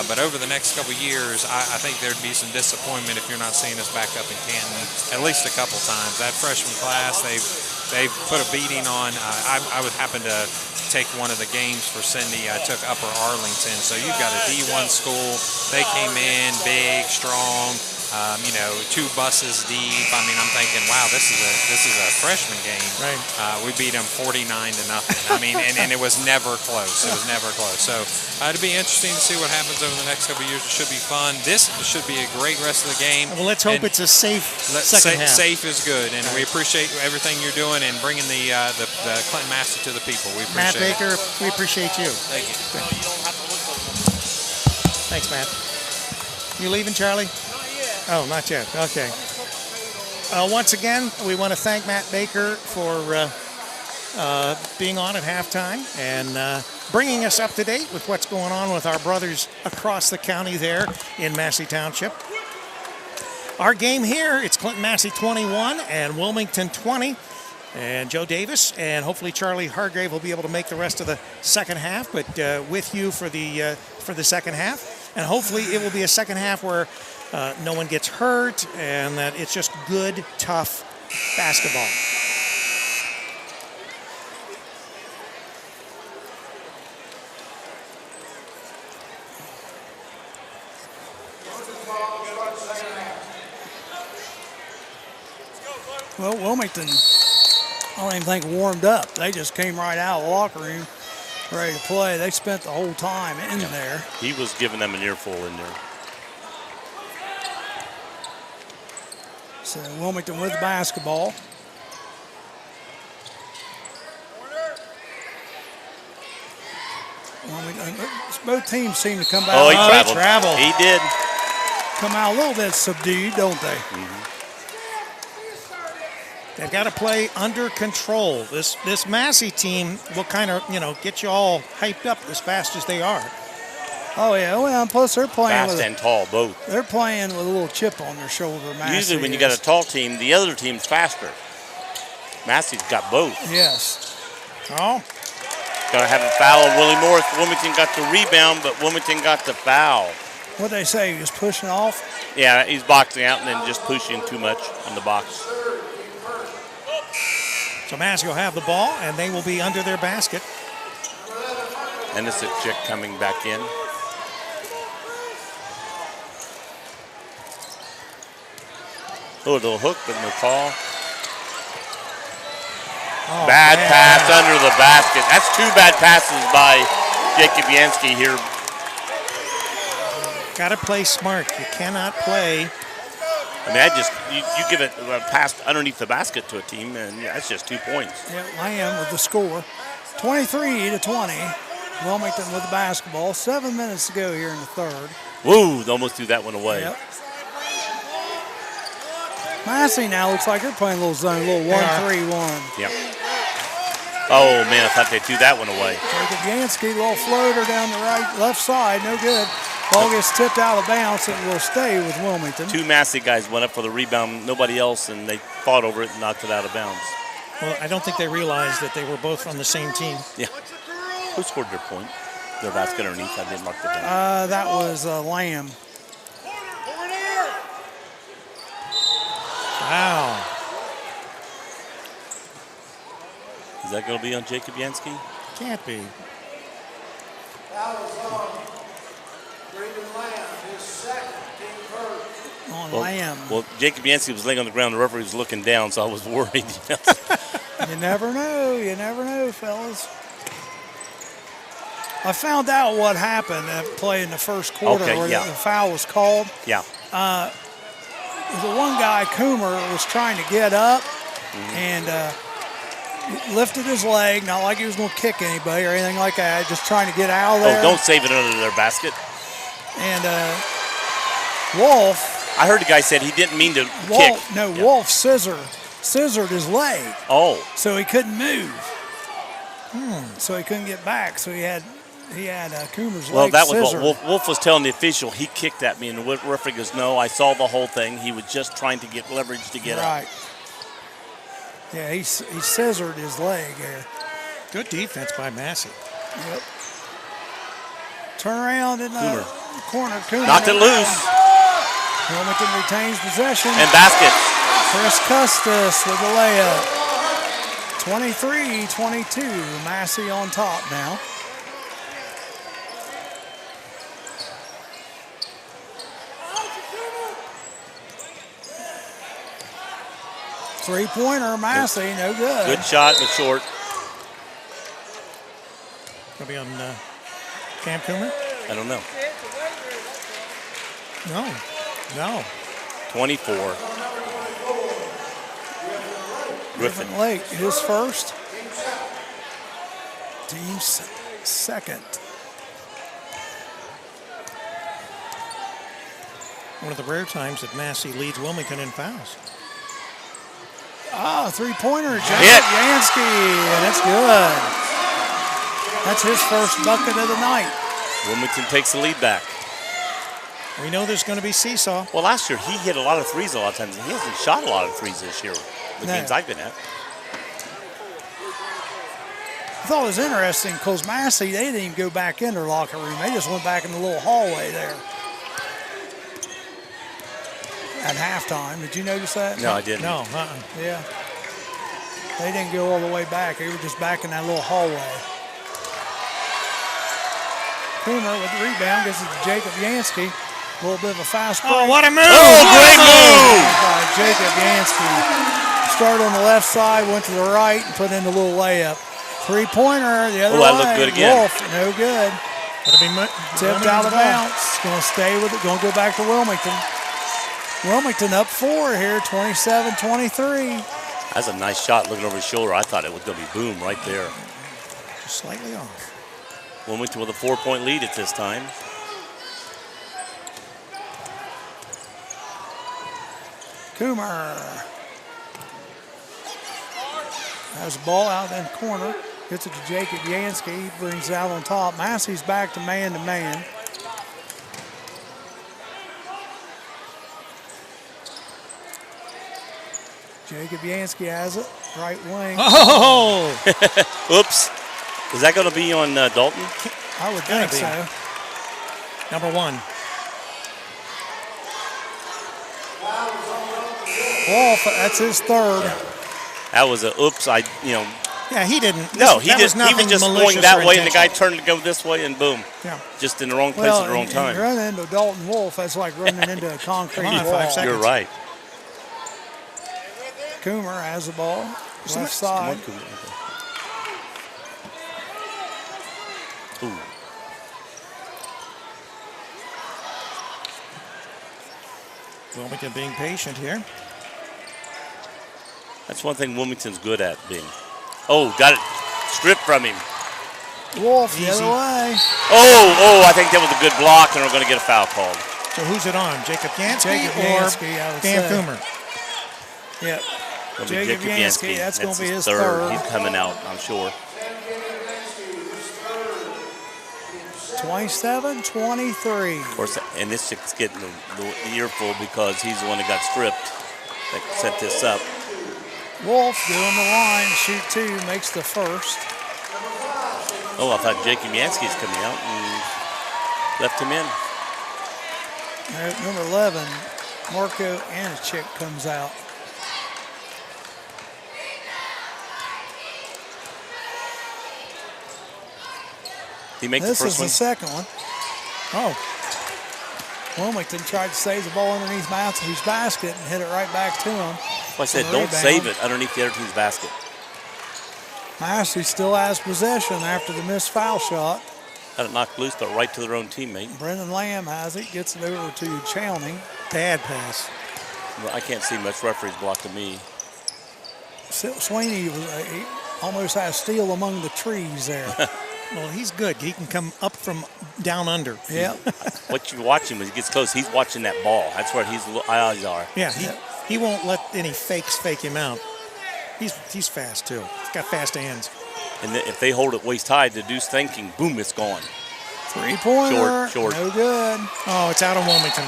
But over the next couple of years, I think there'd be some disappointment if you're not seeing us back up in Canton at least a couple times. That freshman class, they've put a beating on. I would happen to take one of the games for Cindy. I took Upper Arlington. So you've got a D1 school. They came in big, strong. 2 buses deep. I mean, I'm thinking, wow, this is a freshman game. Right. We beat them 49-0. I mean, and it was never close. It was never close. So it'll be interesting to see what happens over the next couple of years. It should be fun. This should be a great rest of the game. Well, let's hope it's a safe second half. Safe is good, and we appreciate everything you're doing and bringing the Clinton-Massie to the people. We Matt appreciate Baker, we appreciate you. Thank you. Thanks, Matt. You leaving, Charlie? Oh, not yet. Okay. Once again, we want to thank Matt Baker for being on at halftime and bringing us up to date with what's going on with our brothers across the county there in Massey Township. Our game here, it's Clinton-Massie 21 and Wilmington 20. And Joe Davis and hopefully Charlie Hargrave will be able to make the rest of the second half, but with you for the second half. And hopefully it will be a second half where no one gets hurt and that it's just good, tough basketball. Well, Wilmington, I don't even think warmed up. They just came right out of the locker room ready to play. They spent the whole time in there. He was giving them an earful in there. So Wilmington with the basketball. Wilmington, both teams seem to come back. Oh, he traveled. traveled. He did. Come out a little bit subdued, don't they? Mm-hmm. They've got to play under control. This Massey team will kind of, get you all hyped up as fast as they are. Oh yeah, well, and plus they're playing Fast and tall, both. They're playing with a little chip on their shoulder. Massey Usually when you got a tall team, the other team's faster. Massey's got both. Yes. Oh, Gonna have a foul on Willie Morris. Wilmington got the rebound, but Wilmington got the foul. What'd they say? He was pushing off? Yeah, he's boxing out and then just pushing too much on the box. so Massey will have the ball and they will be under their basket. And this is a chick coming back in. Oh, a little hook, but no call. Oh, Bad man. pass under the basket. That's 2 bad passes by Jacob Yansky here. Got to play smart. You cannot play. I mean, you give it a pass underneath the basket to a team, and that's just 2 points. Yeah, Lamb with the score. 23-20. Wilmington with the basketball. 7 minutes to go here in the third. Woo, they almost threw that one away. Yep. Massey now looks like they're playing a little zone, a little 1-3-1. Yep. Oh, man, I thought they threw that one away. Jacob Yansky, little floater down the left side, no good. Ball gets tipped out of bounds and will stay with Wilmington. 2 Massey guys went up for the rebound, nobody else, and they fought over it and knocked it out of bounds. Well, I don't think they realized that they were both on the same team. Yeah. Who scored their point? Their basket underneath? I didn't mark it down. That was Lamb. Wow. Is that going to be on Jacob Yansky? Can't be. That was on Braden Lamb, his second team first. On Lamb. Well, Jacob Yansky was laying on the ground. The referee was looking down, so I was worried. You never know. You never know, fellas. I found out what happened at play in the first quarter where the foul was called. Yeah. The one guy, Coomer, was trying to get up and lifted his leg, not like he was going to kick anybody or anything like that, just trying to get out of there. Oh, don't save it under their basket. And Wolf. I heard the guy said he didn't mean to kick. No, yeah. Wolf scissored his leg. Oh. So he couldn't move. So he couldn't get back. So he had Coomer's leg. Well, that was scissored. what Wolf was telling the official. He kicked at me, and the referee goes, "No, I saw the whole thing. He was just trying to get leverage to get right. up." Yeah, he scissored his leg there. Good defense by Massey. Yep. Turn around in the corner. Coomer Knocked it loose. Wilmington retains possession. And basket. Chris Custis with the layup. 23-22. Massey on top now. Three-pointer, Massey, no good. Good shot, but short. Gonna be on Cam Coomer? I don't know. No. 24. Griffin. Lake, his first. Team's second. One of the rare times that Massey leads Wilmington in fouls. Three-pointer, Hit. Jacob Yansky. That's good. That's his first bucket of the night. Wilmington takes the lead back. We know there's going to be seesaw. Well, last year he hit a lot of threes a lot of times, and he hasn't shot a lot of threes this year, the No. games I've been at. I thought it was interesting because Massey, they didn't even go back in their locker room. They just went back in the little hallway there at halftime. Did you notice that? No, I didn't. No, Yeah. They didn't go all the way back. They were just back in that little hallway. Coomer with the rebound gets it to Jacob Yansky. A little bit of a fast break. Oh, what a move! Oh, great move! By Jacob Yansky. Started on the left side, went to the right, and put in the little layup. Three-pointer the other way. that looked good again. Wolf, no good. That'll be Tipped out of bounds. Going to stay with it. Going to go back to Wilmington. Wilmington up 4 here, 27-23. That's a nice shot looking over his shoulder. I thought it was going to be boom right there. Just slightly off. Wilmington with a 4-point lead at this time. Coomer has the ball out in the corner. Gets it to Jacob Yansky. He brings it out on top. Massey's back to man. Jacob Yansky has it. Right wing. Oh! Oops. Is that going to be on Dalton? I would Gotta think be. so. Number 1. Wolf, that's his third. That was a oops. Yeah, he didn't. No, he that didn't. was He nothing was just going malicious that or way, and the guy intentional. turned to go this way, and boom. Yeah. Just in the wrong place at the wrong and time. running into Dalton Wolf, that's like running into a concrete Come on, wall. 5 seconds. You're right. Coomer has the ball. Left Come side. on, Cooper. Ooh. Wilmington being patient here. That's one thing Wilmington's good at being. Oh, got it stripped from him. Wolf the Easy. other way. Oh, I think that was a good block, and we're going to get a foul called. So who's it on? Jacob Yansky Jacob or Yansky, I would Cam say. Coomer? Yep. It'll be Jacob Yansky, that's gonna be his third. third. He's coming out, I'm sure. 27-23. Of course, and this chick's getting the earful because he's the one that got stripped that set this up. Wolf doing the line, shoot 2, makes the first. Oh, I thought Jacob Yansky's coming out and left him in. Number 11, Marco Anichik comes out. He makes This the is first one. the second one. Oh. Wilmington tried to save the ball underneath Massey's basket and hit it right back to him. Well, I said, the don't rebound. save it underneath the other team's basket. Massey still has possession after the missed foul shot. Got it knocked loose, but right to their own teammate. Brendan Lamb has it, gets it over to Chowning. Bad pass. Well, I can't see much. Referee's blocking me. Sweeney he almost has steal among the trees there. Well, he's good. He can come up from down under. Yep. What you watch him when he gets close, he's watching that ball. That's where his eyes are. Yeah, he won't let any fakes fake him out. He's fast too. He's got fast hands. And if they hold it waist high, the dude's thinking, boom, it's gone. Three-pointer, Short. no good. Oh, it's out on Wilmington.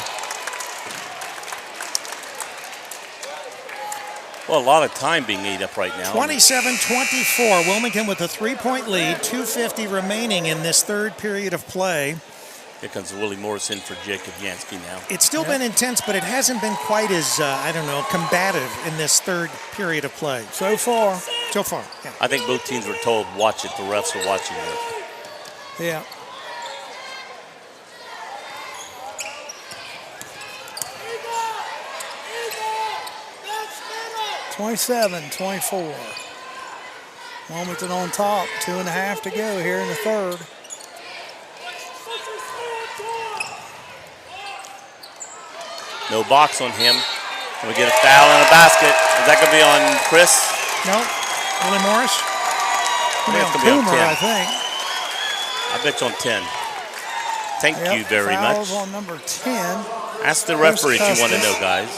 Well, a lot of time being ate up right now. 27-24. Wilmington with a 3-point lead. 2:50 remaining in this third period of play. Here comes Willie Morrison for Jacob Yansky now. It's still been intense, but it hasn't been quite as, combative in this third period of play. So far. So far, yeah. I think both teams were told, watch it. The refs are watching it. Yeah. 27-24. Wilmington on top. 2.5 to go here in the third. No box on him. And we get a foul and a basket. Is that going to be on Chris? No. Willie Morris? It's going to be on Coomer, 10. I think. I bet you on 10. Thank Yep, you very fouls much. on number 10. Ask the referee if you want to know, guys.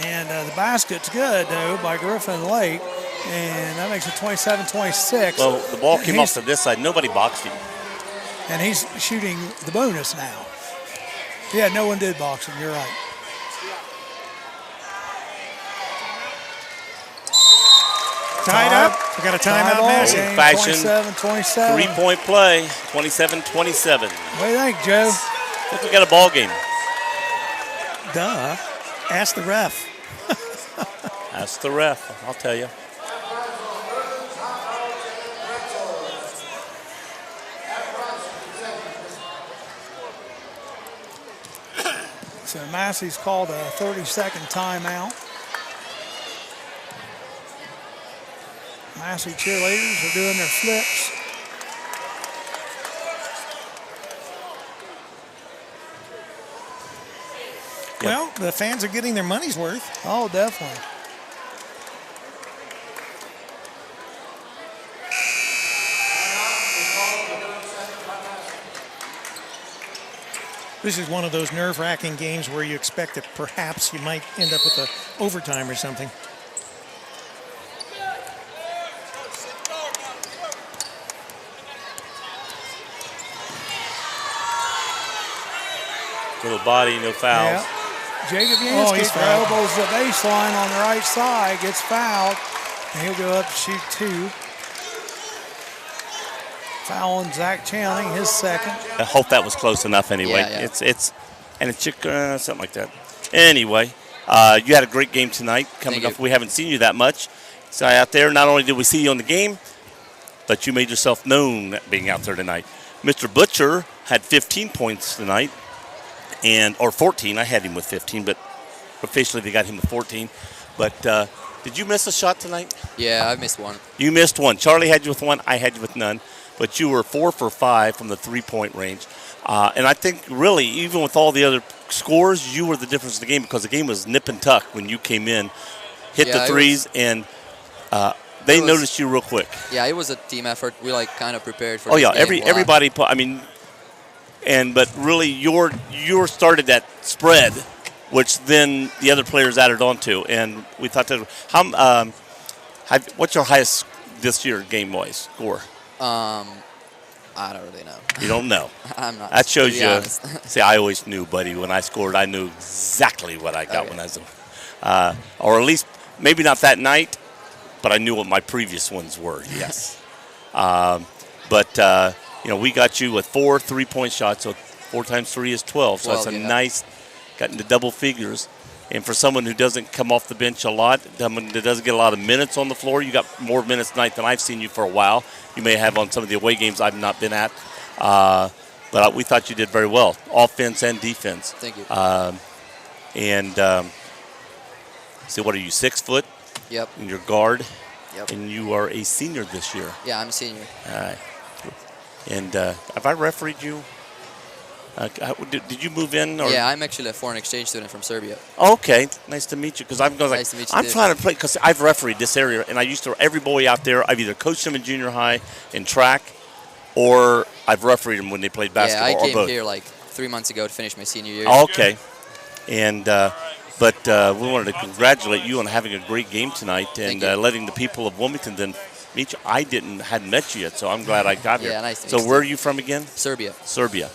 And the basket's good, though, by Griffin Lake. And that makes it 27-26. Well, the ball came off He's- to this side. Nobody boxed him. And he's shooting the bonus now. Yeah, no one did box him. You're right. Tied up. We got a timeout, Massey. Game, Fashion. 27-27. Three-point play, 27-27. What do you think, Joe? I think we got a ball game. Duh. Ask the ref. That's the ref, I'll tell you. So Massey's called a 30-second timeout. Massey cheerleaders are doing their flips. Well, the fans are getting their money's worth. Oh, definitely. This is one of those nerve-wracking games where you expect that perhaps you might end up with a overtime or something. Little body, no fouls. Yeah. Jacob Oh, Yancey he's fouled. elbows the baseline on the right side, gets fouled, and he'll go up to shoot 2. Foul on Zach Channing, his second. I hope that was close enough anyway. Yeah. It's something like that. Anyway, you had a great game tonight. Coming Thank up, you. we haven't seen you that much. So out there, not only did we see you on the game, but you made yourself known being out there tonight. Mr. Butcher had 15 points tonight, or 14. I had him with 15, but officially they got him with 14. But did you miss a shot tonight? Yeah, I missed one. You missed one. Charlie had you with one. I had you with none. But you were 4 for 5 from the three-point range. And I think really, even with all the other scores, you were the difference in the game because the game was nip and tuck when you came in, hit Yeah, the it threes, and they it was- noticed you real quick. Yeah, it was a team effort. We kind of prepared for. Oh this yeah, game a lot. everybody. But really, your started that spread, which then the other players added on to, and we thought that. What's your highest this year game-wise score? I don't really know. You don't know. I'm not. That shows to be you. honest. See, I always knew, buddy. When I scored, I knew exactly what I got Okay. when I was, or at least maybe not that night, but I knew what my previous ones were. Yes. We got you with 4 3-point shots. So 4 times 3 is 12. So that's a 12, yeah. nice, got into double figures. And for someone who doesn't come off the bench a lot, someone that doesn't get a lot of minutes on the floor, you got more minutes tonight than I've seen you for a while. You may have on some of the away games I've not been at. But we thought you did very well, offense and defense. Thank you. See, what are you, 6 foot? Yep. And your guard? Yep. And you are a senior this year. Yeah, I'm a senior. All right. And have I refereed you? Did you move in? Or? Yeah, I'm actually a foreign exchange student from Serbia. Okay, nice to meet you. Because I'm going Nice to meet you I'm too. trying to play because I've refereed this area, and I used to every boy out there. I've either coached them in junior high in track, or I've refereed them when they played basketball. Yeah, I or came both. here 3 months ago to finish my senior year. Okay, and but we wanted to congratulate you on having a great game tonight and Thank you. letting the people of Wilmington then meet you. I hadn't met you yet, so I'm glad I got here. Yeah, nice to So meet you. where are you from again? Serbia. Serbia,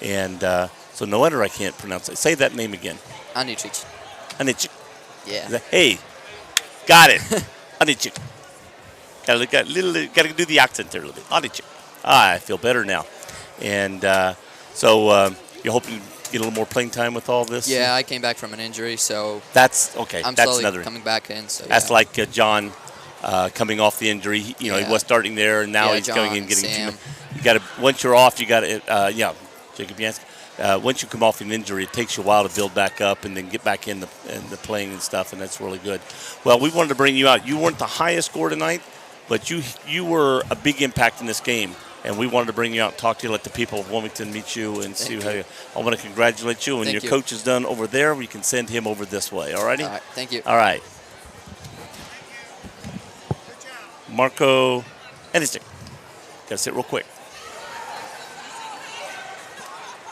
and so no wonder I can't pronounce it. Say that name again. Aničić. Aničić. Yeah. Hey, got it. Aničić. Got to do the accent there a little bit. Aničić. I feel better now. And so you're hoping to get a little more playing time with all this? Yeah, I came back from an injury, so That's okay. I'm That's slowly another. coming back in. So That's yeah. like John coming off the injury. He Yeah. was starting there, and now Yeah, he's going John and getting. and Sam. You got to once you're off, you got to Jacob Yancey. once you come off an injury, it takes you a while to build back up and then get back in the playing and stuff, and that's really good. Well, we wanted to bring you out. You weren't the highest score tonight, but you were a big impact in this game, and we wanted to bring you out and talk to you, let the people of Wilmington meet you and see how you. I want to congratulate you, and your coach is done over there. We can send him over this way. All righty? All right, thank you. All right. Marco Ennistic. Got to sit real quick.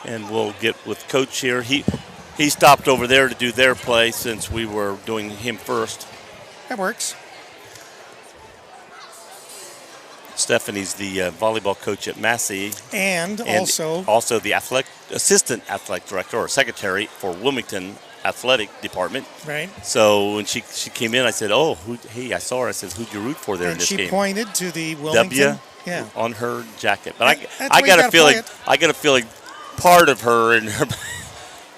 And we'll get with Coach here. He stopped over there to do their play since we were doing him first. That works. Stephanie's the volleyball coach at Massey. And also the assistant athletic director or secretary for Wilmington Athletic Department. Right. So when she came in, I said, I saw her. I said, who'd you root for there in this game? And she pointed to the Wilmington. W on her jacket. But I got a feeling part of her and her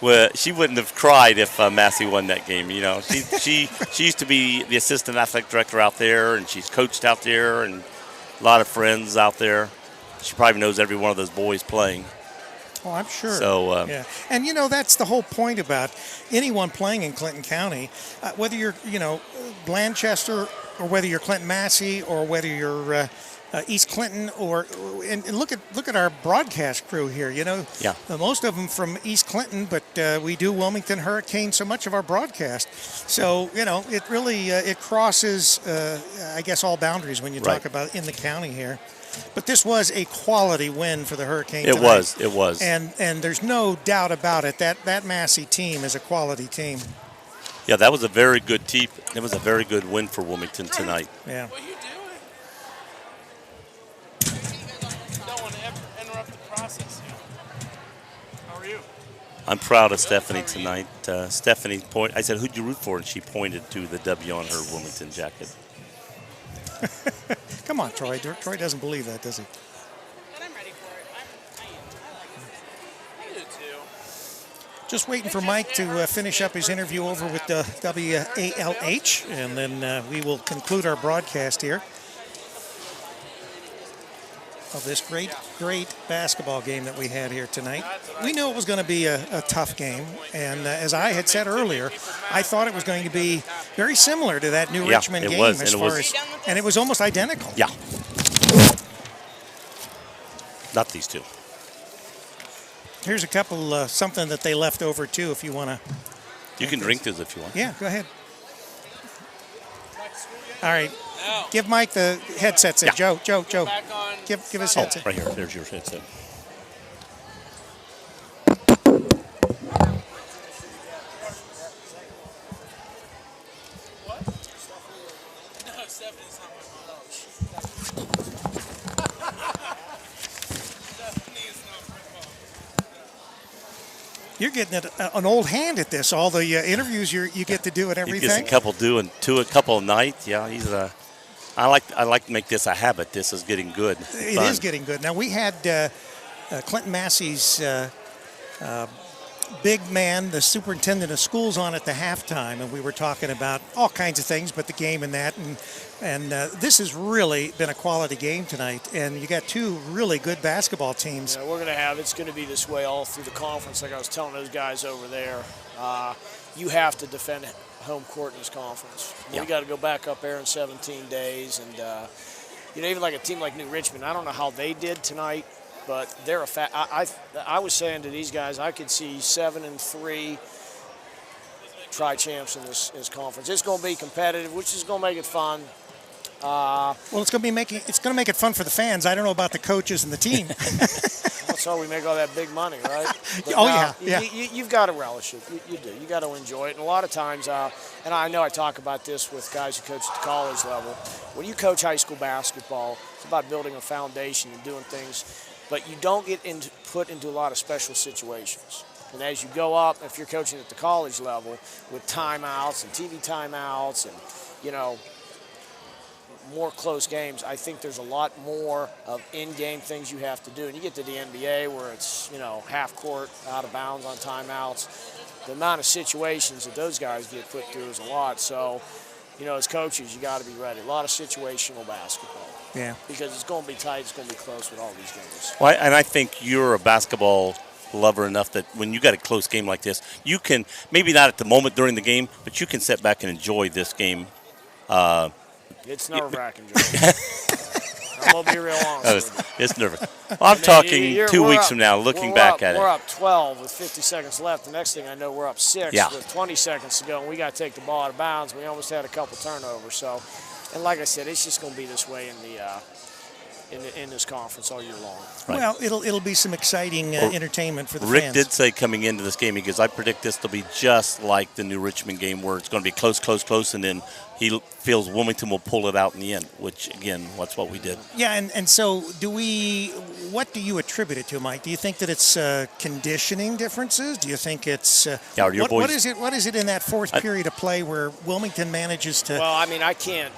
well, she wouldn't have cried if Massey won that game. You know, she used to be the assistant athletic director out there, and she's coached out there, and a lot of friends out there. She probably knows every one of those boys playing. Oh, I'm sure. So yeah, and that's the whole point about anyone playing in Clinton County, whether you're Blanchester or whether you're Clinton-Massie or whether you're East Clinton and look at our broadcast crew here. Most of them from East Clinton, but we do Wilmington Hurricane so much of our broadcast. So it really it crosses I guess all boundaries when you talk about in the county here. But this was a quality win for the Hurricane tonight. It was. And there's no doubt about it. That Massey team is a quality team. Yeah, that was a very good team. It was a very good win for Wilmington tonight. Yeah. What are you doing? Don't want to ever interrupt the process. How are you? I'm proud of Stephanie tonight. Stephanie I said, who'd you root for? And she pointed to the W on her Wilmington jacket. Come on, Troy. Troy doesn't believe that, does he? But I'm ready for it. I do too. Just waiting for Mike to finish up his interview over with the WALH, and then we will conclude our broadcast here of this great basketball game that we had here tonight. We knew it was going to be a tough game, and as I had said earlier, I thought it was going to be very similar to that New Richmond game and it was almost identical. Yeah. Not these two. Here's a couple, something that they left over too, if you want to. You can drink this if you want. Yeah, go ahead. All right. Give Mike the headset. Joe. Give his headset. Right here. There's your headset. You're getting an old hand at this. All the interviews you get to do and everything. He gets a couple a night. Yeah, he's a. I like to make this a habit. This is getting good. It is getting good. Now we had Clinton-Massie's big man, the superintendent of schools, on at the halftime, and we were talking about all kinds of things, but the game and that, and this has really been a quality game tonight, and you got two really good basketball teams. Yeah, it's going to be this way all through the conference, like I was telling those guys over there. You have to defend home court in this conference. Yeah. We got to go back up there in 17 days, and even like a team like New Richmond, I don't know how they did tonight. But they're I was saying to these guys, I could see 7-3 tri-champs in this conference. It's going to be competitive, which is going to make it fun. Well, it's going to make it fun for the fans. I don't know about the coaches and the team. That's how we make all that big money, right? But you've got to relish it. You do. You got to enjoy it. And a lot of times, and I know I talk about this with guys who coach at the college level. When you coach high school basketball, it's about building a foundation and doing things. But you don't get put into a lot of special situations. And as you go up, if you're coaching at the college level, with timeouts and TV timeouts and, more close games, I think there's a lot more of in-game things you have to do. And you get to the NBA where it's, half court, out of bounds on timeouts. The amount of situations that those guys get put through is a lot. So, as coaches, you got to be ready. A lot of situational basketball. Yeah. Because it's going to be tight, it's going to be close with all these games. Well, and I think you're a basketball love her enough that when you got a close game like this, you can, maybe not at the moment during the game, but you can sit back and enjoy this game. It's nerve-wracking, Joe. I'm going to be real honest with you. It's nervous. Well, I'm talking 2 weeks from now, looking back at it. We're up 12 with 50 seconds left. The next thing I know, we're up 6 Yeah. with 20 seconds to go, and we got to take the ball out of bounds. We almost had a couple turnovers. So, and like I said, it's just going to be this way in this conference all year long. Right. Well, it'll be some exciting entertainment for the Rick fans. did say coming into this game, he goes, I predict this to be just like the New Richmond game where it's going to be close, and then he feels Wilmington will pull it out in the end, which, again, that's what we did. Yeah, and so what do you attribute it to, Mike? Do you think that it's conditioning differences? Do you think it's what is it in that fourth period of play where Wilmington manages to... Well, I mean, I can't...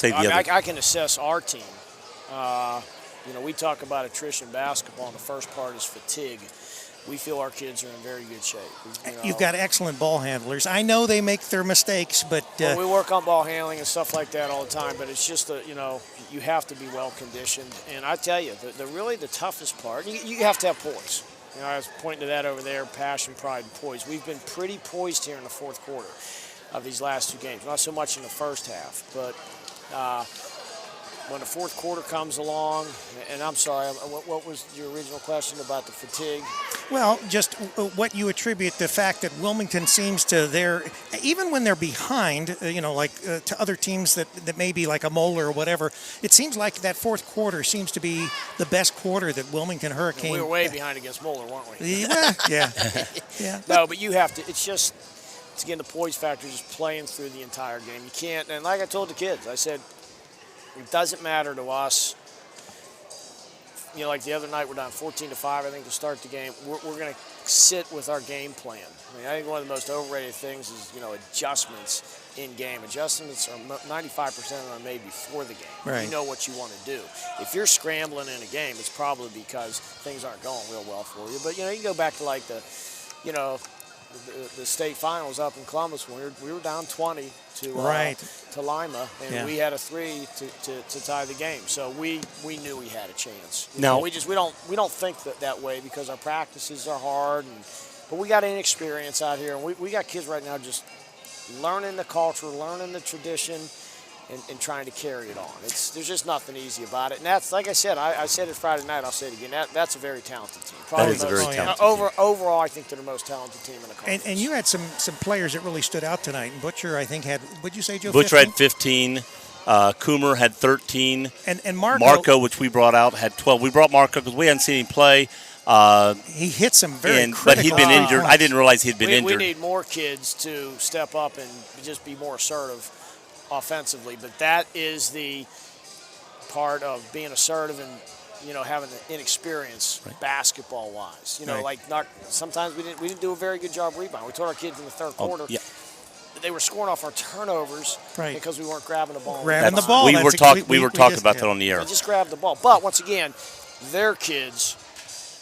I can assess our team. We talk about attrition basketball, and the first part is fatigue. We feel our kids are in very good shape. You've got excellent ball handlers. I know they make their mistakes, but... we work on ball handling and stuff like that all the time, but it's just, you have to be well-conditioned. And I tell you, really the toughest part, you have to have poise. I was pointing to that over there, passion, pride, and poise. We've been pretty poised here in the fourth quarter of these last 2 games. Not so much in the first half, but... when the fourth quarter comes along, and I'm sorry, what was your original question about the fatigue? Well, just what you attribute the fact that Wilmington seems to even when they're behind, to other teams that may be like a Moeller or whatever, it seems like that fourth quarter seems to be the best quarter that Wilmington Hurricane. We were way behind against Moeller, weren't we? Yeah. No, but you have to, it's again, the poise factor is playing through the entire game. You can't, and like I told the kids, I said, it doesn't matter to us. Like the other night, we're down 14-5, I think, to start the game. We're going to sit with our game plan. I think one of the most overrated things is, adjustments in game. Adjustments are 95% of them made before the game. Right. You know what you want to do. If you're scrambling in a game, it's probably because things aren't going real well for you. But, you can go back to like the state finals up in Columbus when we were down 20 to Lima, and we had a 3 to tie the game. So we knew we had a chance. We don't think that way because our practices are hard, but we got inexperience out here, and we got kids right now just learning the culture, learning the tradition, and trying to carry it on. There's just nothing easy about it. And that's, like I said, I said it Friday night, I'll say it again, that's a very talented team. That is a very talented team. Overall, I think they're the most talented team in the conference. And you had some players that really stood out tonight. And Butcher, I think, would you say, Joe? Butcher had 15. Coomer had 13. And Marco, which we brought out, had 12. We brought Marco because we hadn't seen him play. He hit some very critical but he'd been injured. points. I didn't realize he'd been injured. We need more kids to step up and just be more assertive offensively, but that is the part of being assertive and having the inexperience basketball wise. Sometimes we didn't do a very good job rebounding. We told our kids in the third quarter that they were scoring off our turnovers because we weren't grabbing the ball. We were talking about that on the air. They just grabbed the ball, but once again, their kids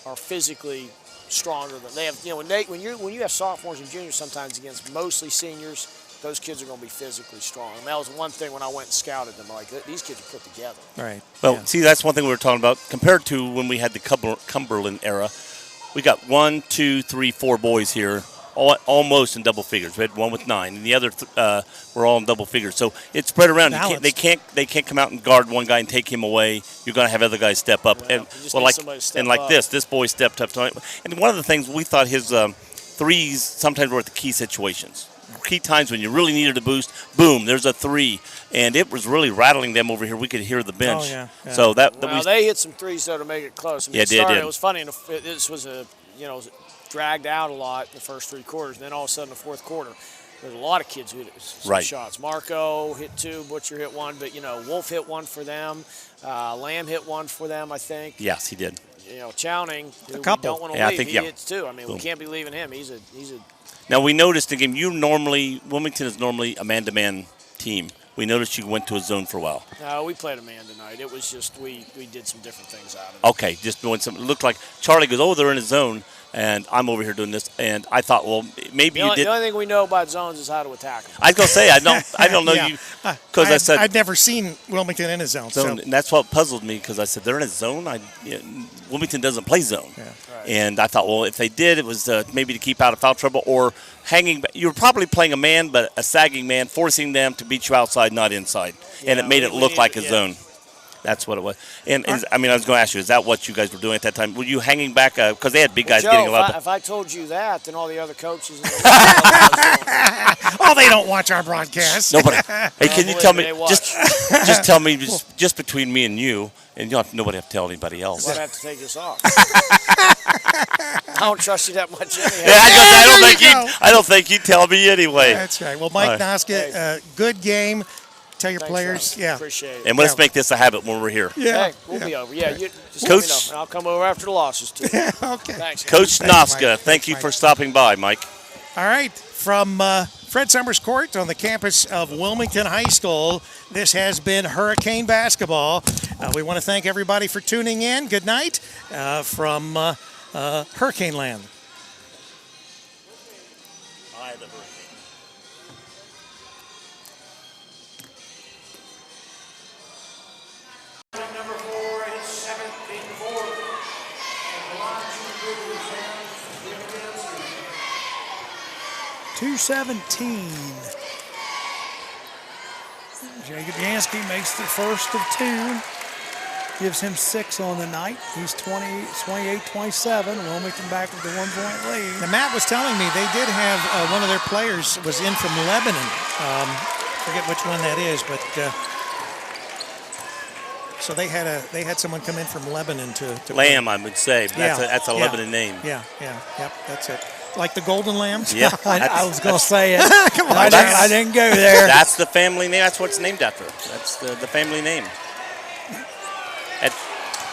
are physically stronger than they have. When you have sophomores and juniors sometimes against mostly seniors, those kids are going to be physically strong. And that was one thing when I went and scouted them. Like, these kids are put together. Right. Well, see, that's one thing we were talking about. Compared to when we had the Cumberland era, we got 1, 2, 3, 4 boys here, almost in double figures. We had one with 9, and the other were all in double figures. So it's spread around. They can't come out and guard one guy and take him away. You're going to have other guys step up. This boy stepped up tonight. And one of the things we thought his threes sometimes were at the key situations. Key times when you really needed a boost, boom, there's a 3, and it was really rattling them over here. We could hear the bench. Oh, yeah. So they hit some threes though to make it close. It did. It was funny. This was dragged out a lot in the first 3 quarters. And then all of a sudden, the fourth quarter, there's a lot of kids who hit some shots. Marco hit 2, Butcher hit 1, but Wolf hit 1 for them. Lamb hit 1 for them, I think. Yes, he did. Chowning, who a couple. we don't want to leave, he hits 2. I mean, we can't be leaving him. He's a. Now, we noticed the game, Wilmington is normally a man-to-man team. We noticed you went to a zone for a while. No, we played a man tonight. It was just we did some different things out of it. Okay, just doing something. It looked like Charlie goes, they're in a zone. and I'm over here doing this. And I thought, well, maybe you The did. only thing we know about zones is how to attack them. I was gonna say I don't know Yeah. you because I said I'd never seen Wilmington in a zone. zone, So and that's what puzzled me because I said they're in a zone. Wilmington doesn't play zone, and I thought, well, if they did, it was maybe to keep out of foul trouble or hanging. You were probably playing a man, but a sagging man, forcing them to beat you outside, not inside, and it made it look like a zone. That's what it was. And I was going to ask you, is that what you guys were doing at that time? Were you hanging back? Because they had big guys Joe, getting a lot. if I told you that, then all the other coaches. In the oh, they don't watch our broadcast. Nobody. Hey, can you tell me? They watch. Just tell me, just between me and you, and nobody have to tell anybody else. I'd have to take this off. I don't trust you that much anyhow. Yeah, I don't think you tell me anyway. That's right. Well, Mike Noska, good game. Tell your Thanks, players, fellas. yeah. Appreciate it. And let's make this a habit when we're here. Yeah. Hey, we'll be over. Yeah, you just Coach- let me know, and I'll come over after the losses too. Okay. Thanks. Coach Thanks, Noska, Mike. thank you Thanks, for Mike. stopping by, Mike. All right. From Fred Summers Court on the campus of Wilmington High School, this has been Hurricane Basketball. We want to thank everybody for tuning in. Good night from Hurricane Land. Number 4 is 17-4. And Lodge and 217. Jacob Yansky makes the first of two. Gives him 6 on the night. He's 28-27. Wilmington back with the 1-point lead. Now, Matt was telling me they did have one of their players was in from Lebanon. Forget which one that is, but so they had someone come in from Lebanon to Lamb, I would say. That's a Yeah. Lebanon name. Yep, that's it. Like the Golden Lambs. Yeah, I was going to say it. Come on, I didn't go there. That's the family name. That's what it's named after. That's the family name.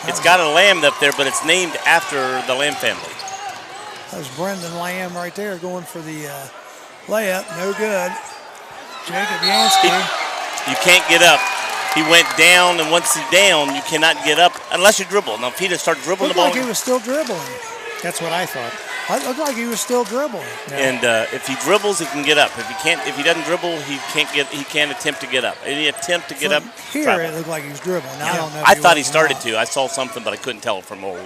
It's got a lamb up there, but it's named after the Lamb family. That was Brendan Lamb right there going for the layup. No good. Jacob Yansky. You can't get up. He went down, and once he's down, you cannot get up unless you dribble. Now, if he'd have started dribbling Looked the ball, like he was still dribbling. That's what I thought. It looked like he was still dribbling. and if he dribbles, he can get up. If he doesn't dribble, he can't attempt to get up. Any attempt to get up, Here trouble. it looked like he was dribbling. Now, I don't know if I thought he was or started not. to. I saw something, but I couldn't tell from old.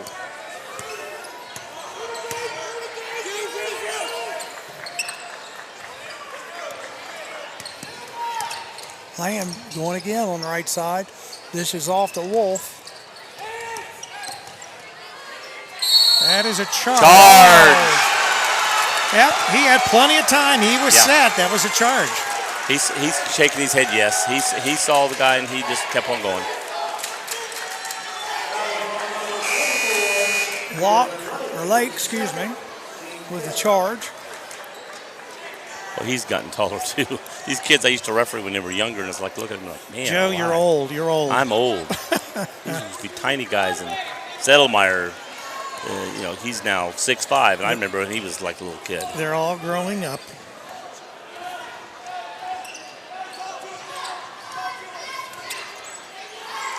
Lamb going again on the right side. This is off to Wolf. That is a charge. Charge. Yep, he had plenty of time. He was Yeah. set. That was a charge. He's shaking his head. Yes, he saw the guy and he just kept on going. Lake, excuse me, with the charge. Well, he's gotten taller too. These kids I used to referee when they were younger, and it's like, look at them, like, man. Joe, you're old. You're old. I'm old. These used to be tiny guys, and Zettelmeyer, he's now 6'5", and I remember when he was like a little kid. They're all growing up.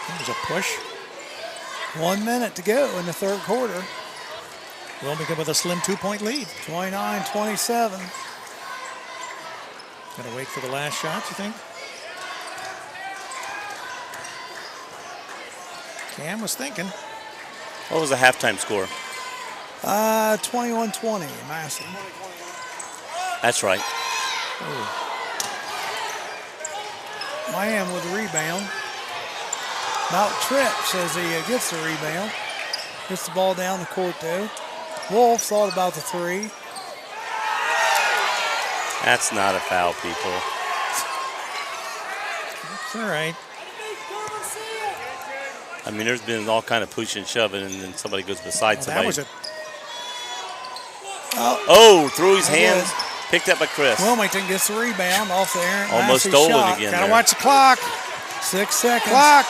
There's a push. 1 minute to go in the third quarter. Wilmington with a slim 2-point lead. 29-27. Gonna wait for the last shot, you think? Cam was thinking. What was the halftime score? 21-20, Massie. That's right. Lamb with the rebound. About trips as he gets the rebound. Gets the ball down the court though. Wolf thought about the three. That's not a foul, people. It's all right. I mean, there's been all kind of pushing and shoving, and then somebody goes beside somebody. That was a Through his That hands, was- picked up by Chris. Wilmington gets the rebound off the Aaron Almost Massey stolen shot. again. gotta there. watch the clock. 6 seconds. Clock.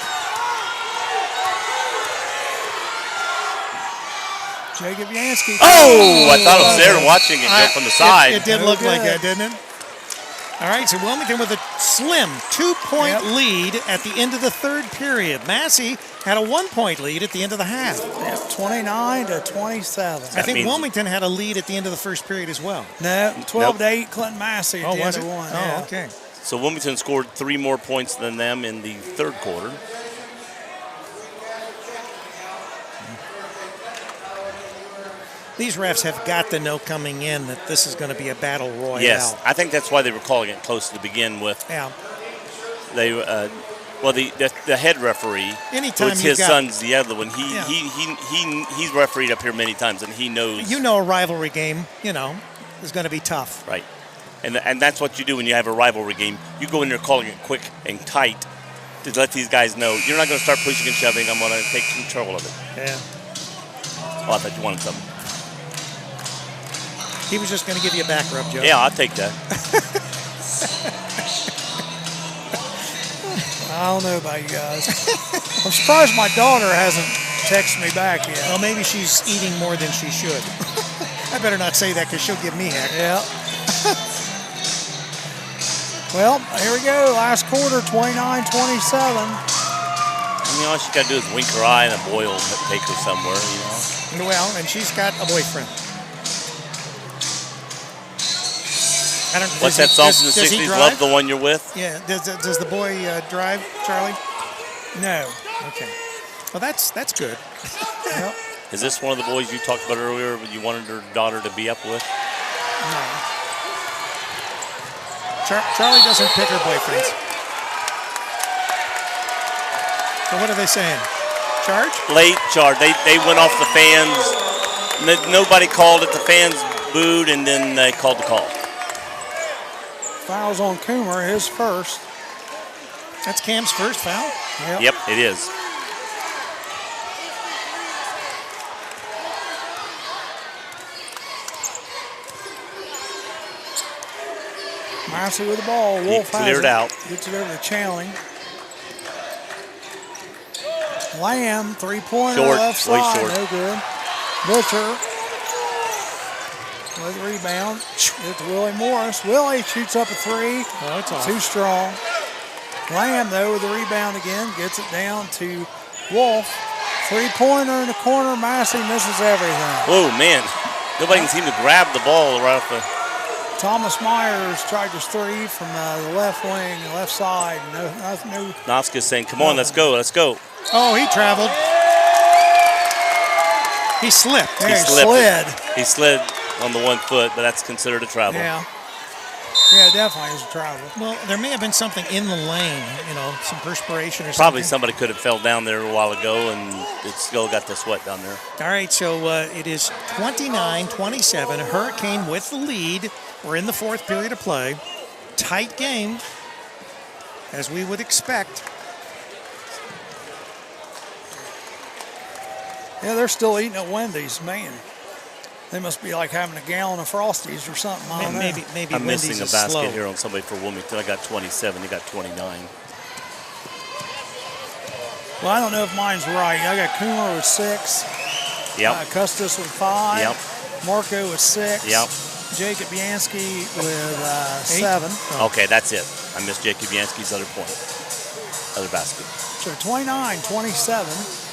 Jacob Yansky. Oh, I thought I was there watching it go from the side. It did No look like good. that, didn't it? All right, so Wilmington with a slim 2-point lead at the end of the third period. Massey had a 1-point lead at the end of the half. Yep, 29-27. I think Wilmington had a lead at the end of the first period as well. No, 12-8 Clinton-Massie at the end was of it? one. Oh, Yeah. okay. So Wilmington scored 3 more points than them in the third quarter. These refs have got to know coming in that this is going to be a battle royale. Yes, I think that's why they were calling it close to begin with. Yeah. They, the head referee, Anytime who's you've his got- son's the other one. He's refereed up here many times, and he knows. You know a rivalry game, is going to be tough. Right. And that's what you do when you have a rivalry game. You go in there calling it quick and tight to let these guys know you're not going to start pushing and shoving. I'm going to take control of it. Yeah. Oh, I thought you wanted something. He was just going to give you a back rub, Joe. Yeah, I'll take that. I don't know about you guys. I'm surprised my daughter hasn't texted me back yet. Well, maybe she's eating more than she should. I better not say that because she'll give me heck. Yeah. Well, here we go. Last quarter, 29-27. All she got to do is wink her eye, and a boy will take her somewhere. Well, and she's got a boyfriend. I don't. What's that song from the does he 60s? drive? Love the one you're with? Yeah. Does the boy drive, Charlie? No. Okay. Well, that's good. Yep. Is this one of the boys you talked about earlier you wanted your daughter to be up with? No. Charlie doesn't pick her boyfriends. So what are they saying? Charge? Late charge. They went off the fans. Nobody called it. The fans booed, and then they called the call. Fouls on Coomer, his first. That's Cam's first foul? Yep, it is. Massey with the ball. He Wolf has cleared it. out. Gets it over to Chanling. Lamb, three-pointer, Short, left way side, short. no good. Butcher with the rebound. It's Willie Morris. Willie shoots up a three. Oh, it's off. Too strong. Lamb, though, with the rebound again, gets it down to Wolf. Three-pointer in the corner. Massey misses everything. Oh, man. Nobody can seem to grab the ball right off the... Thomas Myers tried his three from the left wing, left side. No. Noska's saying, come on, let's go, let's go. Oh, he traveled. He slipped. Yeah, he slid. slid. He slid on the 1 foot, but that's considered a travel. Yeah. Yeah, definitely is a travel. Well, there may have been something in the lane, some perspiration or Probably something. somebody could have fell down there a while ago, and it still got the sweat down there. All right, so it is 29-27. Hurricane with the lead. We're in the fourth period of play. Tight game, as we would expect. Yeah, they're still eating at Wendy's, man. They must be like having a gallon of Frosties or something. I don't know. Maybe I'm Wendy's missing a is basket slow. here on somebody for Wilmington. I got 27, they got 29. Well, I don't know if mine's right. I got Coomer with 6. Yep. Custis with 5. Yep. Marco with 6. Yep. Jacob Yansky with 7. Okay, that's it. I missed Jacob Yansky's other point. Other basket. So 29-27.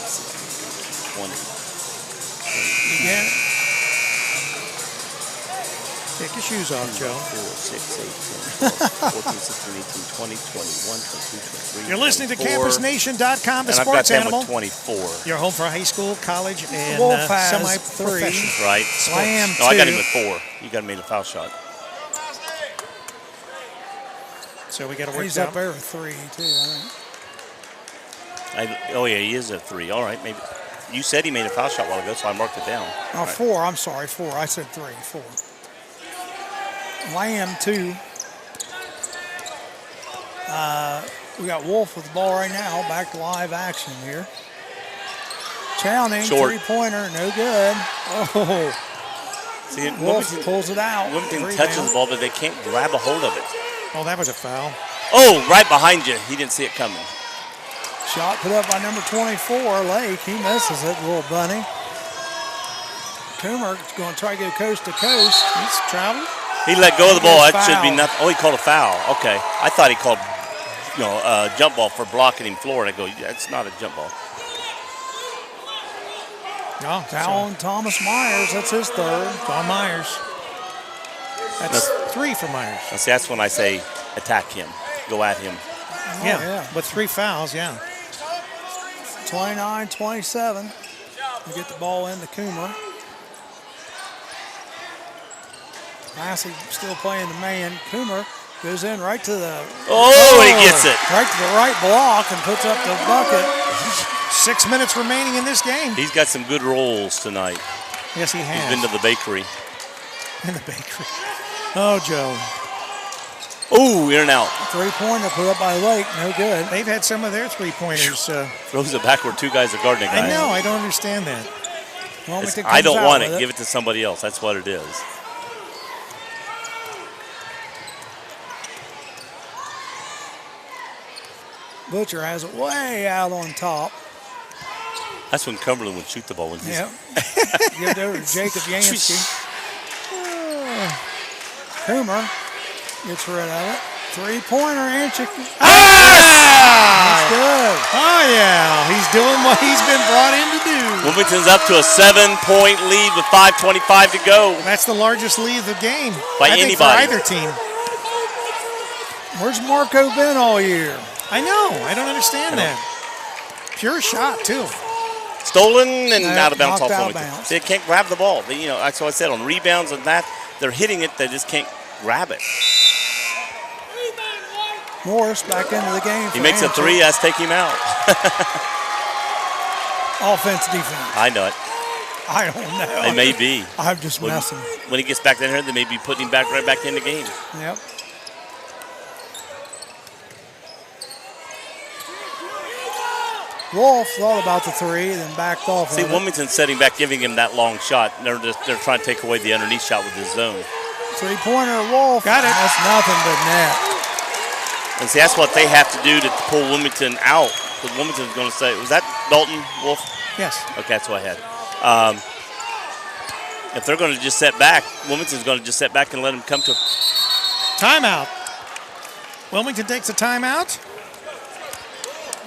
20. Again. Take your shoes off, Joe. 4, 6, 8, 10, 12, 14, 16, 18, 20, 21, 22, 23. You're listening to 24. CampusNation.com, the And I've got sports them animal. with 24. Your home for high school, college, and Wolf has semi-professional. Right. Lamb, No, I got 2. him with 4. You got me the foul shot. So we got to work He's out. up there with 3, too, I think. Oh, yeah, he is at 3. All right, maybe. You said he made a foul shot a while ago, so I marked it down. Oh, Right. 4. I'm sorry, 4. I said 3. 4. Lamb, 2. We got Wolf with the ball right now. Back to live action here. Chowning, Short. three-pointer, no good. Oh, See, Wolf Wilmington, pulls it out. Wilmington Rebound. touches the ball, but they can't grab a hold of it. Oh, that was a foul. Oh, right behind you. He didn't see it coming. Shot put up by number 24, Lake. He misses it, little bunny. Coomer going to try to go coast to coast. He's traveling. He let go of the ball. That should be Foul. nothing. Oh, he called a foul. Okay. I thought he called, jump ball for blocking him floor. And I go, yeah, it's not a jump ball. Oh, Foul on Thomas Myers. That's his third. John Myers. That's 3 for Myers. Now, see, that's when I say attack him. Go at him. Yeah, with 3 fouls, yeah. 29-27. We get the ball into Coomer. Massie still playing the man. Coomer goes in right to the... And he gets it. Right to the right block and puts up the bucket. 6 minutes remaining in this game. He's got some good rolls tonight. Yes, he has. He's been to the bakery. In the bakery. Oh, Joe. Ooh, in and out. Three-pointer put up by Lake. No good. They've had some of their three-pointers. Throws it back where 2 guys are guarding a guy. I know. I don't understand that. Wilmington I don't comes out want with it. Give it to somebody else. That's what it is. Butcher has it way out on top. That's when Cumberland would shoot the ball. Yep. Give it over to Jacob Yansky. Coomer gets rid of it. Three-pointer, Anchik. That's good. Oh, yeah. He's doing what he's been brought in to do. Wilmington's up to a 7-point lead with 5:25 to go. That's the largest lead of the game. By I think anybody. for either team. Where's Marco been all year? I know. I don't understand that. Pure shot, too. Stolen and out of bounds knocked off out of Wilmington. bounds. They can't grab the ball. That's what I said on rebounds and that. They're hitting it. They just can't grab it. Morris back into the game. He makes a 3. Let's take him out. Offense, defense. I know it. I don't know. They may be. I'm just messing. When he gets back in here, they may be putting him right back in the game. Yep. Wolf thought about the 3, then backed off. See, Wilmington's setting back, giving him that long shot. They're trying to take away the underneath shot with his zone. Three-pointer, Wolf. Got it. That's nothing but net. And see, that's what they have to do to pull Wilmington out. Because Wilmington's going to say, was that Dalton Wolf? Yes. Okay, that's what I had. If they're going to just set back, Wilmington's going to just set back and let them come to. Timeout. Wilmington takes a timeout.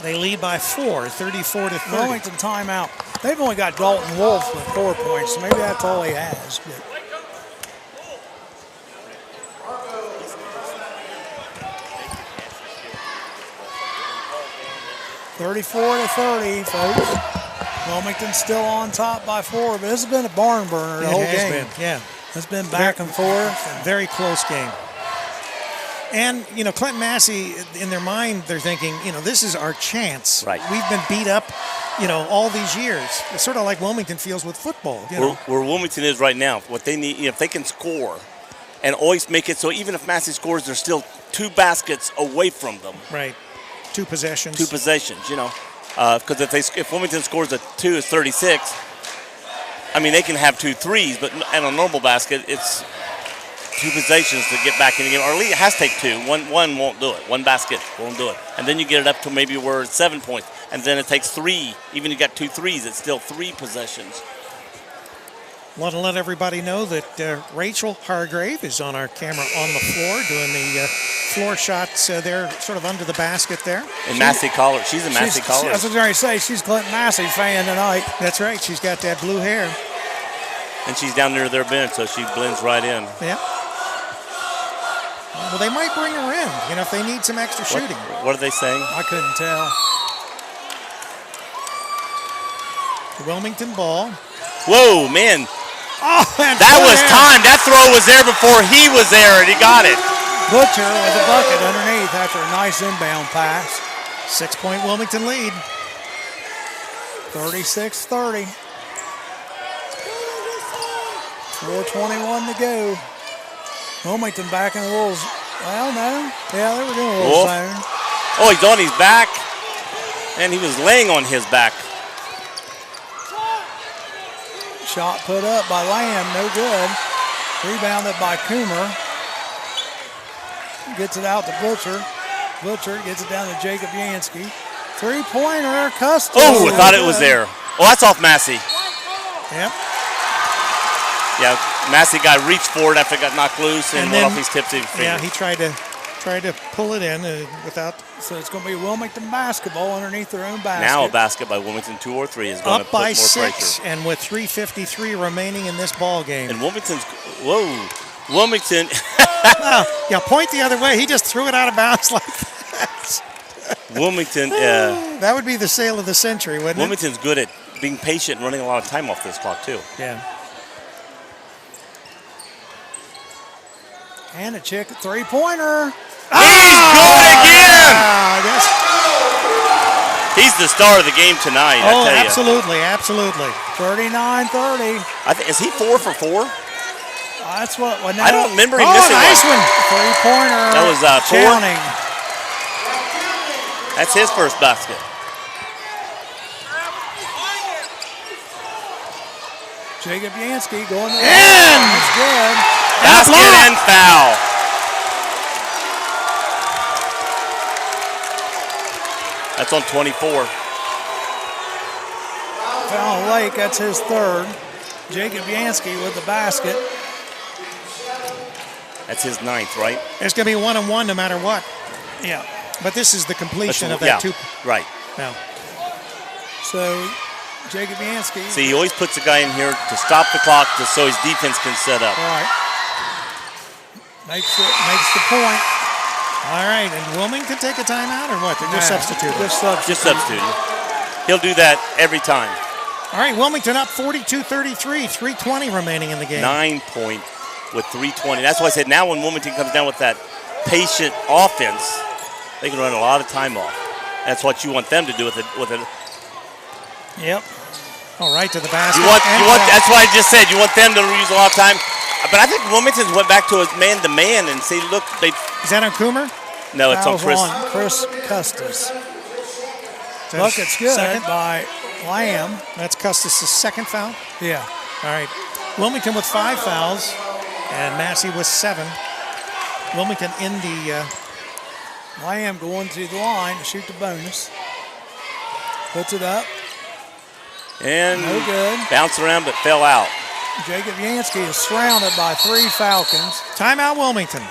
They lead by 4, 34-30. Wilmington timeout. They've only got Dalton Wolf with 4 points, so maybe that's all he has. But 34-30, folks. Wilmington still on top by 4, but this has been a barn burner the whole game. Yeah. It's been back and forth. Very close game. And, Clinton-Massie, in their mind, they're thinking, this is our chance. Right. We've been beat up, all these years. It's sort of like Wilmington feels with football. Where Wilmington is right now, what they need, if they can score and always make it so even if Massie scores, they're still 2 baskets away from them. Right. 2 possessions. 2 possessions, Because if Wilmington scores a 2, it's 36. I mean, they can have 2 threes, but in a normal basket, it's 2 possessions to get back in the game. Or at least it has to take 2. One won't do it. 1 basket won't do it. And then you get it up to maybe where it's 7 points. And then it takes 3. Even if you got 2 threes, it's still 3 possessions. Want to let everybody know that Rachel Hargrave is on our camera on the floor doing the floor shots there, sort of under the basket there. And Massie Collar. She's a Massie Collar. I was going to say, she's Clinton-Massie fan tonight. That's right. She's got that blue hair. And she's down near their bench, so she blends right in. Yeah. Well, they might bring her in, if they need some extra shooting. What are they saying? I couldn't tell. The Wilmington ball. Whoa, man. Oh, that was time. That throw was there before he was there, and he got it. Butcher with a bucket underneath after a nice inbound pass. 6-point Wilmington lead. 36-30. 4:21 to go. Wilmington back in a little, no. Yeah, they were doing a little zone. Oh, he's on his back. And he was laying on his back. Shot put up by Lamb, no good. Rebounded by Coomer. Gets it out to Butcher. Butcher gets it down to Jacob Yansky. Three-pointer, Custis. Oh, I thought it was there. Oh, that's off Massie. Yep. Yeah, Massie guy reached for it after it got knocked loose and went then, off his tipsy finger. Yeah, he tried to pull it in without. So it's going to be Wilmington basketball underneath their own basket. Now a basket by Wilmington, 2 or 3 is going to Up put by more 6, pressure. and with 3:53 remaining in this ball game. And Wilmington's, Wilmington. Yeah, point the other way. He just threw it out of bounds like that. Wilmington. That would be the sale of the century, wouldn't Wilmington's good at being patient and running a lot of time off this clock too. it? Yeah. And a chick three-pointer. He's good again. Yes. He's the star of the game tonight. I Oh, tell you. absolutely. 39-30. Is he 4 for 4? That's what. Well, I don't remember him Oh, missing nice one. one. Three-pointer. That was 4. Chowning. That's his first basket. Jacob Yansky going to the In! That's good. Basket and foul. That's on 24. Foul Lake, that's his third. Jacob Yansky with the basket. That's his 9th, right? It's going to be 1-on-1 no matter what. Yeah. But this is the completion of yeah, that 2. right. Now, So Jacob Yansky. See, he always puts a guy in here to stop the clock just so his defense can set up. All right. Makes the point. all right. And Wilmington take a timeout or what? They're just substituting. Just substituting. He'll do that every time. All right, Wilmington up 42-33, 3:20 remaining in the game. 9 point with 3:20. That's why I said now when Wilmington comes down with that patient offense, they can run a lot of time off. That's what you want them to do with it. Yep. All right, to the basket. That's why I just said you want them to use a lot of time. But I think Wilmington's went back to his man-to-man and see, look, they. Is that on Coomer? No, it's on Fouls Chris. on Chris Custis. Bucket's good Second. by Lamb. That's Custis' second foul. Yeah. All right. Wilmington with 5 fouls, and Massie with 7. Wilmington in the. Lamb going to the line to shoot the bonus. Puts it up. And No good. bounced around but fell out. Jacob Yansky is surrounded by 3 Falcons. Timeout, Wilmington.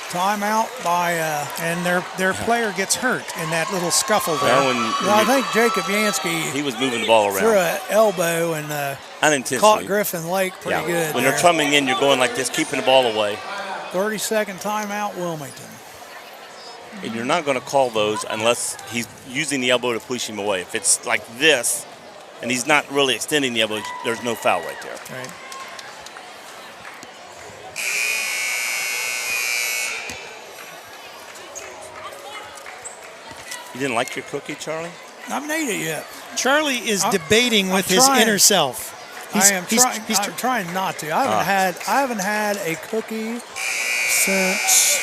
Timeout by. And their player gets hurt in that little scuffle there. Well, I think Jacob Yansky he was moving the ball around. threw an elbow and Unintentionally. caught Griffin Lake pretty good. When there. they're coming in, you're going like this, keeping the ball away. 30-second timeout, Wilmington. And you're not going to call those unless he's using the elbow to push him away. If it's like this, and he's not really extending the elbow, there's no foul right there. Right. You didn't like your cookie, Charlie? I haven't ate it yet. Charlie is debating with his trying. inner self. I'm trying not to. I haven't had a cookie since.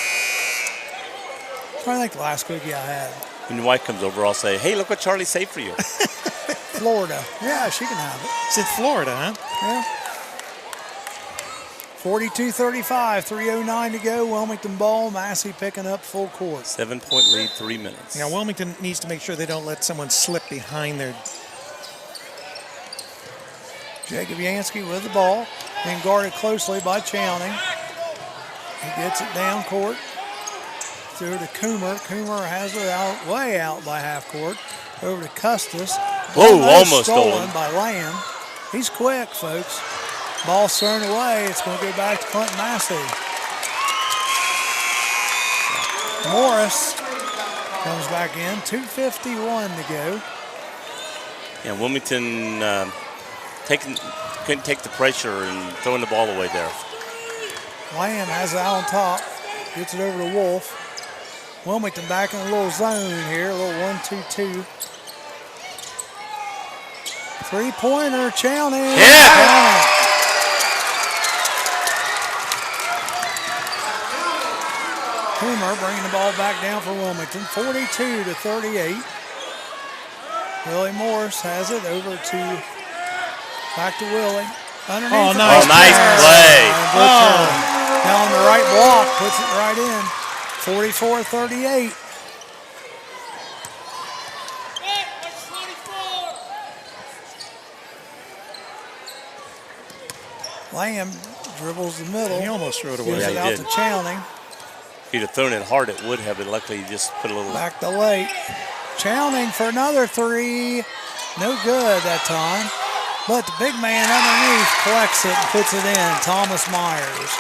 I'm trying to think the last cookie I had. When your wife comes over, I'll say, hey, look what Charlie saved for you. Florida. Yeah, she can have it. It's in Florida, huh? Yeah. 42-35, 3:09 to go. Wilmington ball. Massie picking up full court. 7-point lead, 3 minutes. Now, Wilmington needs to make sure they don't let someone slip behind their. Jacob Yansky with the ball, being guarded closely by Chowning. He gets it down court. Through to Coomer. Coomer has it out, way out by half court. Over to Custis. Whoa, almost stolen. By Lamb. He's quick, folks. Ball thrown away. It's going to go back to Clinton-Massie. Morris comes back in. 2:51 to go. Yeah, Wilmington couldn't take the pressure and throwing the ball away there. Lamb has it out on top. Gets it over to Wolf. Wilmington back in a little zone here, a little 1-2-2. Three-pointer, Chowning. Yeah. Coomer bringing the ball back down for Wilmington, 42-38. Willie Morris has it over to, back to Willie. Underneath. Oh, the nice nice pass. play. Now on the right block, puts it right in. 44-38. Lamb dribbles the middle. He almost threw it away. Gives Yeah, it he out did. to Chowning. If he'd have thrown it hard, it would have, but luckily he just put a little. Back to late. Chowning for another three. No good that time. But the big man underneath collects it and puts it in. Thomas Myers.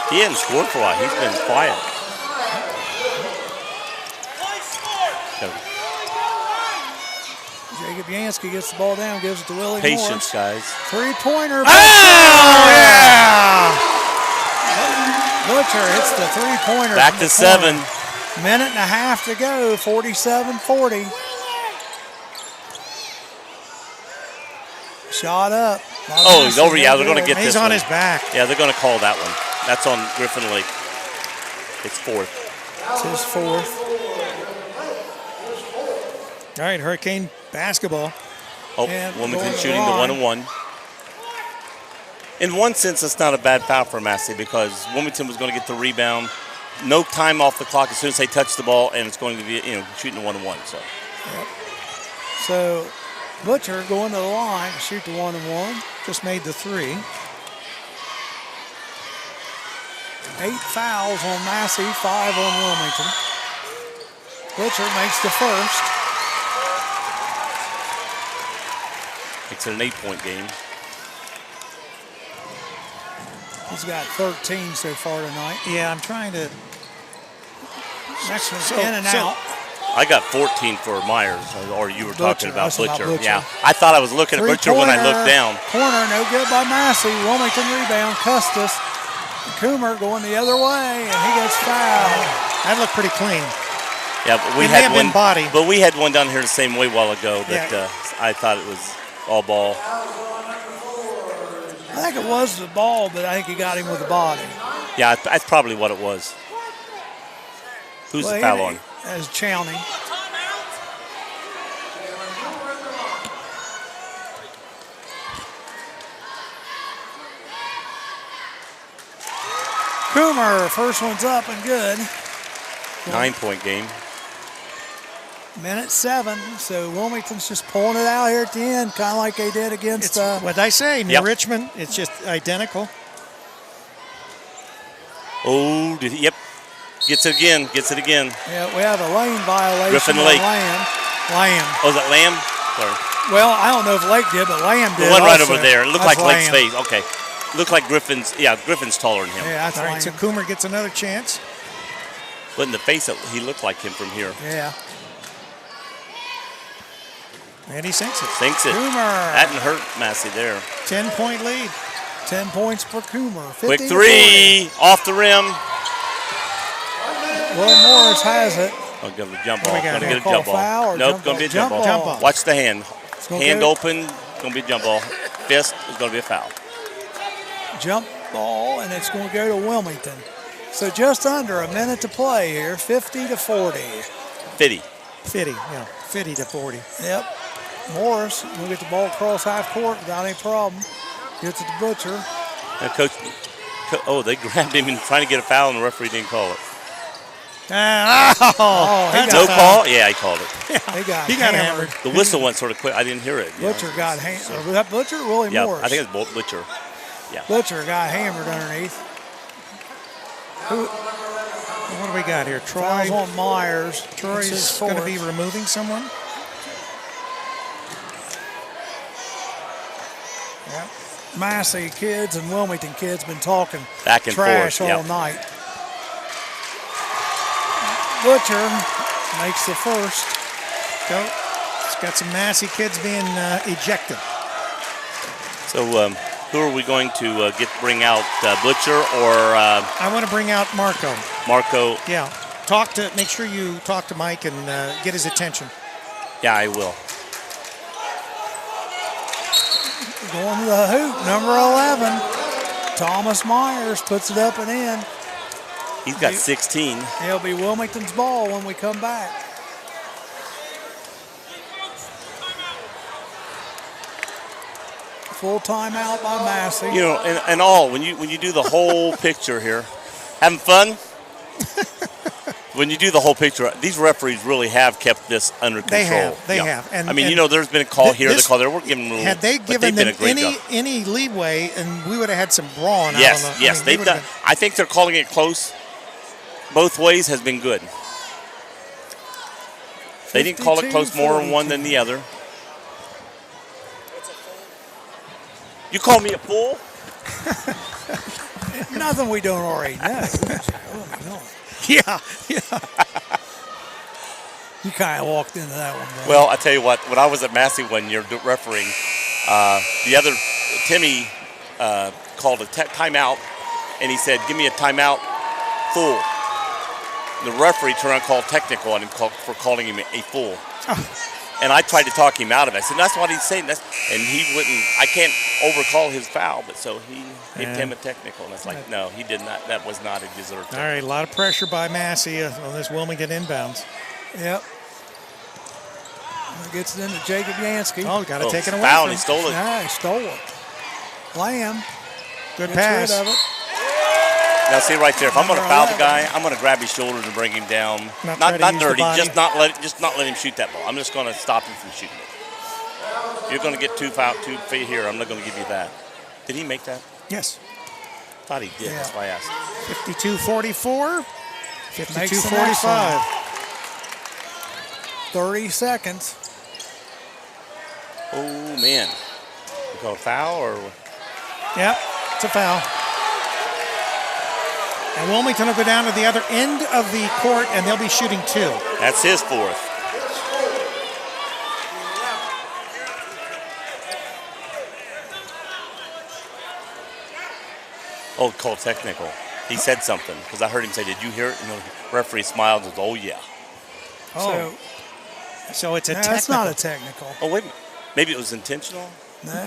He hadn't scored for a while. He's been quiet. So, Jacob Yansky gets the ball down, gives it to Willie patience, Morris. guys. Three-pointer. Oh, yeah! Butcher hits the three-pointer. Back from to the 7. corner. Minute and a half to go, 47-40. Shot up. Oh, he's over. Yeah, they're going to get He's this on one. his back. Yeah, they're going to call that one. That's on Griffin Lake. It's 4th. It's his fourth. All right, Hurricane basketball. Oh, And Wilmington going to shooting the the line. 1-1. In one sense, it's not a bad foul for Massey because Wilmington was going to get the rebound. No time off the clock as soon as they touch the ball, and it's going to be shooting the 1-1. So So Butcher going to the line to shoot the 1-1. Just made the three. 8 fouls on Massey, 5 on Wilmington. Butcher makes the first. it's an 8-point game. He's got 13 so far tonight. Yeah, I'm trying to. Next one's So- in and so- out. I got 14 for Myers, or you were talking Butcher, about that's about Butcher. Butcher. Yeah, I thought I was looking at Butcher when I looked down. Corner, no good by Massey. Wilmington rebound, Custis. Coomer going the other way, and he gets fouled. That looked pretty clean. Yeah, but we It may had have one been body. But we had one down here the same way a while ago that Yeah. I thought it was all ball. I think it was the ball, but I think he got him with the body. Yeah, that's probably what it was. Who's the foul on? As Chowning. Coomer, first one's up and good. 9-point game. Minute 7, so Wilmington's just pulling it out here at the end, kind of like they did against. It's what I say, New Yep. Richmond. It's just identical. Oh, yep. Gets it again. Yeah, we have a lane violation. Griffin on Lake. Lamb. Oh, is that Lamb? Sorry. Well, I don't know if Lake did, but Lamb did. The one right also. over there. It looked That's like Lake's Lamb. face. Okay. Looked like Griffin's. Yeah, Griffin's taller than him. Yeah, that's All right, so Lamb. Coomer gets another chance. But in the face, he looked like him from here. Yeah. And he sinks it. Sinks it. Coomer. That didn't hurt Massey there. 10-point lead. 10 points for Coomer. 50 Quick to three. Off the rim. 40. Will Morris has it. Oh, going to jump What we ball. got Going to here? get a Call jump ball. foul or Nope, jump going to be a ball? jump ball. Jump ball. Watch the hand. gonna Hand go- open. Going to be a jump ball. Fist is going to be a foul. Jump ball, and it's going to go to Wilmington. So just under a minute to play here, 50 to 40. 50. 50, yeah. 50 to 40. Yep. Morris will get the ball across half court without any problem. Gets it to Butcher. Now, Coach, they grabbed him and trying to get a foul, and the referee didn't call it. He that's No got, call? Yeah, he called it. he got He got hammered. hammered. The whistle went sort of quick. I didn't hear it. Butcher got hammered. Was that Butcher or Willie Yeah, Morris? I think it's Butcher. Butcher got hammered underneath. What do we got here? Fouls Troy. on Myers. Troy's It's his going to fourth. be removing someone. Massey kids and Wilmington kids been talking Back and trash forth, all yep. night. Butcher makes the first. Go. It's got some Massey kids being ejected. So who are we going to bring out, Butcher or I want to bring out Marco. Marco? Yeah. Make sure you talk to Mike and get his attention. Yeah, I will. Going to the hoop, number 11. Thomas Myers puts it up and in. He's got 16. It'll be Wilmington's ball when we come back. Full timeout by Massey. You know, and all when you do the whole picture here, having fun. when you do the whole picture, these referees really have kept this under control. They have. And, I mean, and there's been a call here, this- the call there. We're giving them a little. had they but given they've them been a great job. any leeway, and we would have had some brawn. Yes, out on yes, they've done. I think they're calling it close. Both ways has been good. They didn't call it close more in one than the other. You call me a fool? Nothing we don't already know. Yeah. You kind of walked into that one, bro. Well, I tell you what. When I was at Massey one year refereeing, the other Timmy called a timeout, and he said, "Give me a timeout, fool." The referee turned around and called technical on him for calling him a fool. And I tried to talk him out of it. I said, "That's what he's saying." And he wouldn't. I can't overcall his foul, but so he gave him a technical. And it's like, no, he did not. That was not a deserved. All right, a lot of pressure by Massey on this Wilmington inbounds. Yep. It gets it into Jacob Yansky. Oh, got to take it away. Foul, from he him. stole it. Yeah, he stole it. Lamb. Good Gets pass. rid of it. Now see right there. If I'm going to Number foul the 11. guy, I'm going to grab his shoulders and bring him down. Not try to Not use the dirty. body. Just not let him shoot that ball. I'm just going to stop him from shooting it. You're going to get 2 feet here. I'm not going to give you that. Did he make that? Yes. Thought he did. Yeah. That's why I asked. 52-44. Makes the next 52-45. 30 seconds. Oh man. You call a foul or? Yep, it's a foul. And Wilmington will go down to the other end of the court, and they'll be shooting 2. That's his 4th. Oh, called technical. He said something because I heard him say, "Did you hear it?" And the referee smiled and said, "Oh yeah." So it's a No, technical. it's not a technical. Oh wait, maybe it was intentional.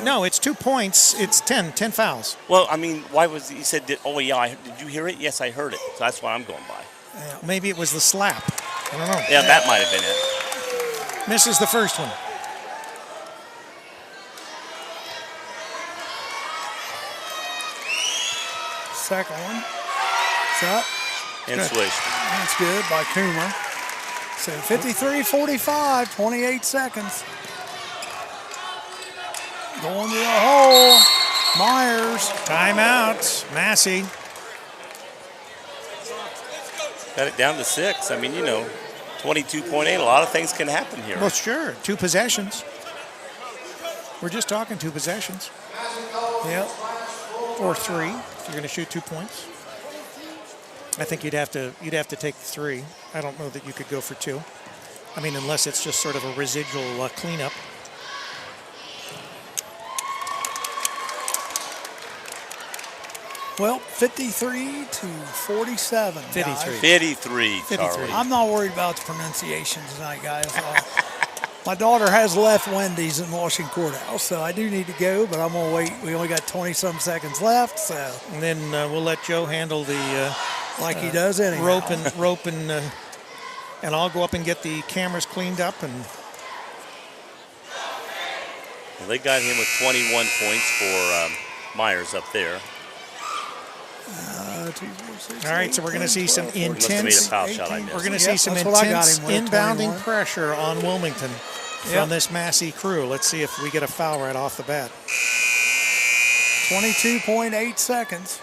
No, it's 2 points. It's 10 fouls. Well, I mean, why was he said? Oh yeah, did you hear it? Yes, I heard it. So that's what I'm going by. Maybe it was the slap. I don't know. Yeah, that might have been it. Misses the first one. Second one. It's up. And switched. That's good by Coomer. So 53-45, 28 seconds. Going to the hole. Myers. Timeout. Massey. Got it down to 6. I mean, 22.8. A lot of things can happen here. Well, sure. 2 possessions. We're just talking 2 possessions. Yep. Or 3 if you're going to shoot 2 points. I think you'd have to take 3. I don't know that you could go for 2. I mean, unless it's just sort of a residual cleanup. Well, 53-47. 53. guys. 53, Charlie. 53. I'm not worried about the pronunciation tonight, guys. My daughter has left Wendy's in Washington Courthouse, so I do need to go, but I'm going to wait. We only got 20-some seconds left, so. And then we'll let Joe handle the like he does anyhow. rope and I'll go up and get the cameras cleaned up. And Well, they got him with 21 points for Myers up there. 2, 4, 6, all right, so we're going to see some Must have made a intense. foul shot, I18. guess. We're going to Yep, see some that's what I got intense him with, inbounding 21. pressure on Wilmington from Yep. this Massey crew. Let's see if we get a foul right off the bat. 22.8 seconds.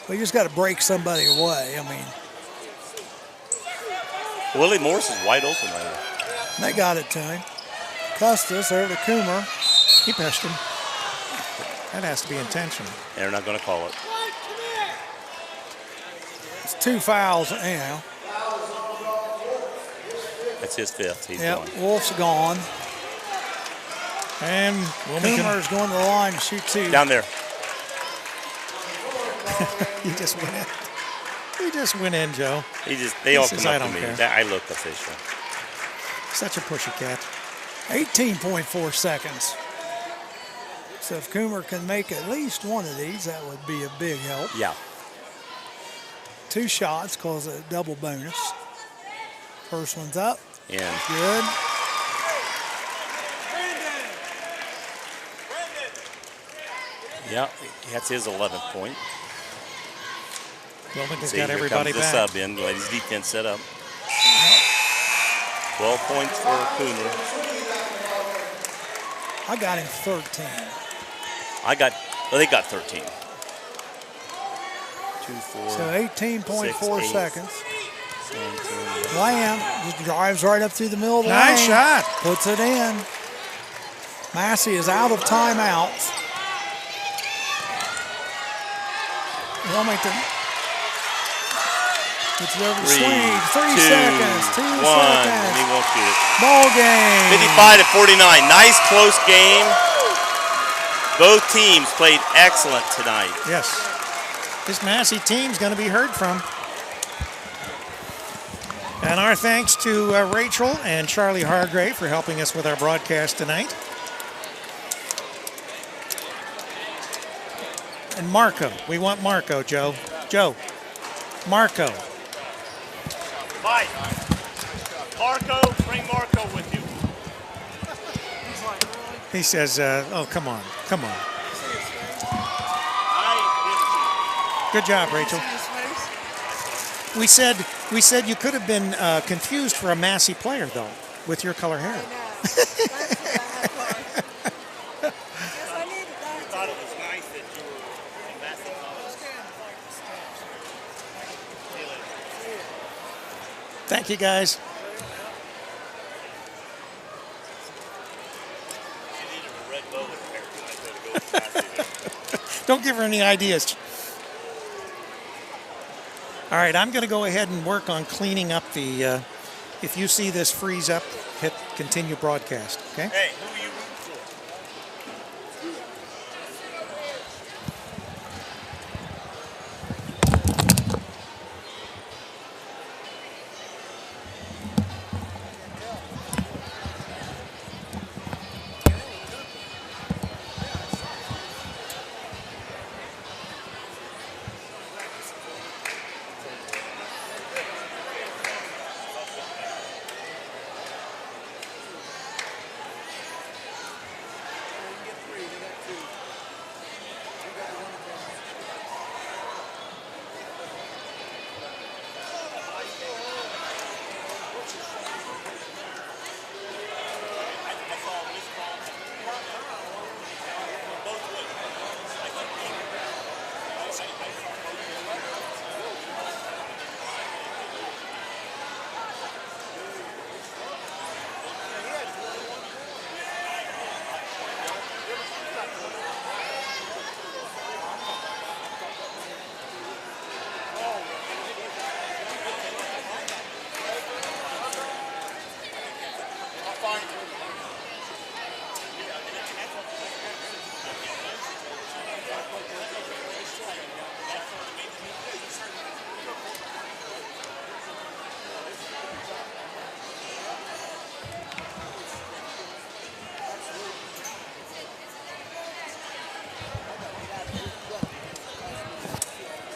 We just got to break somebody away. I mean, Willie Morris is wide open right now. they got it to him. Custis over to Coomer. He pushed him. That has to be intentional. They're not going to call it. It's 2 fouls anyhow. That's his 5th. He's Yep, gone. Wolf's gone. And Wilmington. Coomer's going to the line to shoot 2. Down there. He just went in. He just went in, Joe. They all He says, come "I up to don't me. care." I look official. Such a pussycat. 18.4 seconds. So if Coomer can make at least one of these, that would be a big help. Yeah. 2 shots cause a double bonus. First one's up. And Good. yeah, that's his 11th point. Wilmington's See, got here everybody comes the back. sub in. Let his defense set up. 12 points for Cooner. I got him 13. They got 13. 2, 4. So 18.4 6, 8, seconds. 17. Lamb just drives right up through the middle of the Nice lane. shot. Puts it in. Massie is out of timeouts. Wilmington gets it over the swing. 3 seconds. 2 1. seconds. He won't shoot it. Ball game. 55-49. Nice close game. Both teams played excellent tonight. Yes. This Massey team's going to be heard from. And our thanks to Rachel and Charlie Hargrave for helping us with our broadcast tonight. And Marco. We want Marco, Joe. Joe. Marco. Mike. Marco, bring Marco with you. He says, oh, come on. Come on. Good job, Rachel. We said you could have been confused for a Massey player, though, with your color hair. Thank you, guys. Don't give her any ideas. All right, I'm going to go ahead and work on cleaning up the, if you see this freeze up, hit continue broadcast, okay? Hey, who are you rooting for?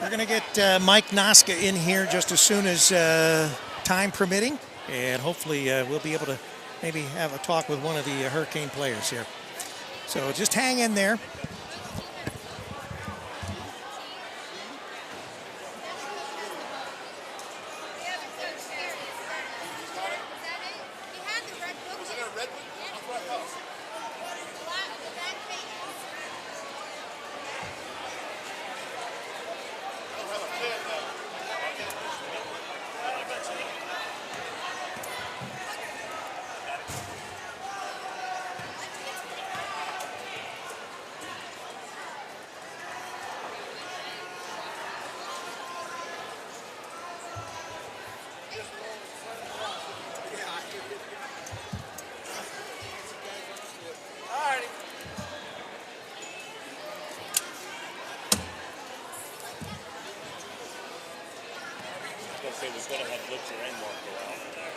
We're going to get Mike Noska in here just as soon as time permitting, and hopefully we'll be able to maybe have a talk with one of the Hurricane players here. So just hang in there. It was going to have Butcher and Marco out there.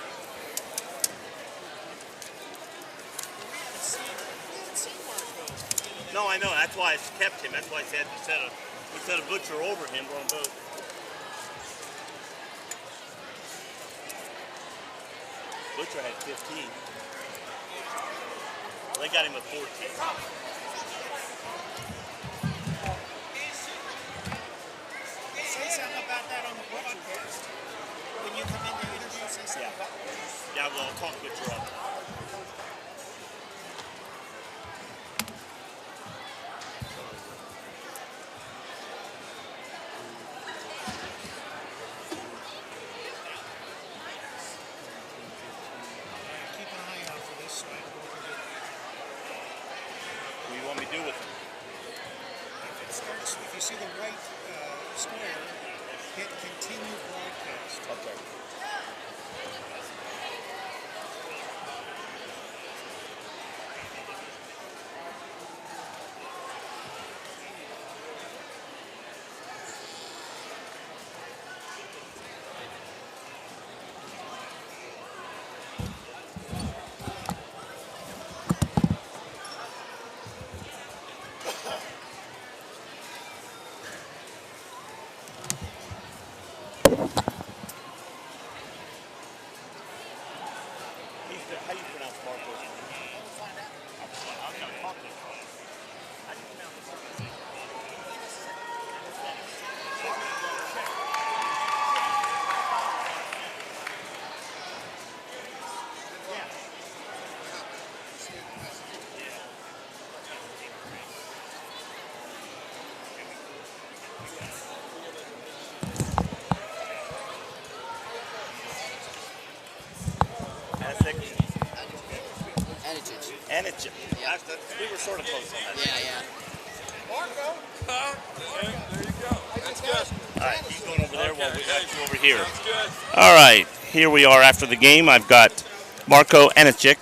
No, I know. That's why I kept him. That's why I said instead of Butcher over him, we're on both. Butcher had 15. They got him at 14. Say something about that on the broadcast. When you come in to interview, say something about that. Yeah, well, I'll talk Butcher up. Keep an eye out for this. So I don't forget. What do you want me to do with it? If it starts, if you see the white square, hit continue broadcast. Okay. How do you pronounce Marco? I'm going to talk to him. How do you pronounce it? Anich. Yeah. We were sort of close on that. Yeah. There you go. That's good. All right, you going over there while we got you over here. Sounds good. All right, here we are after the game. I've got Marco Anichik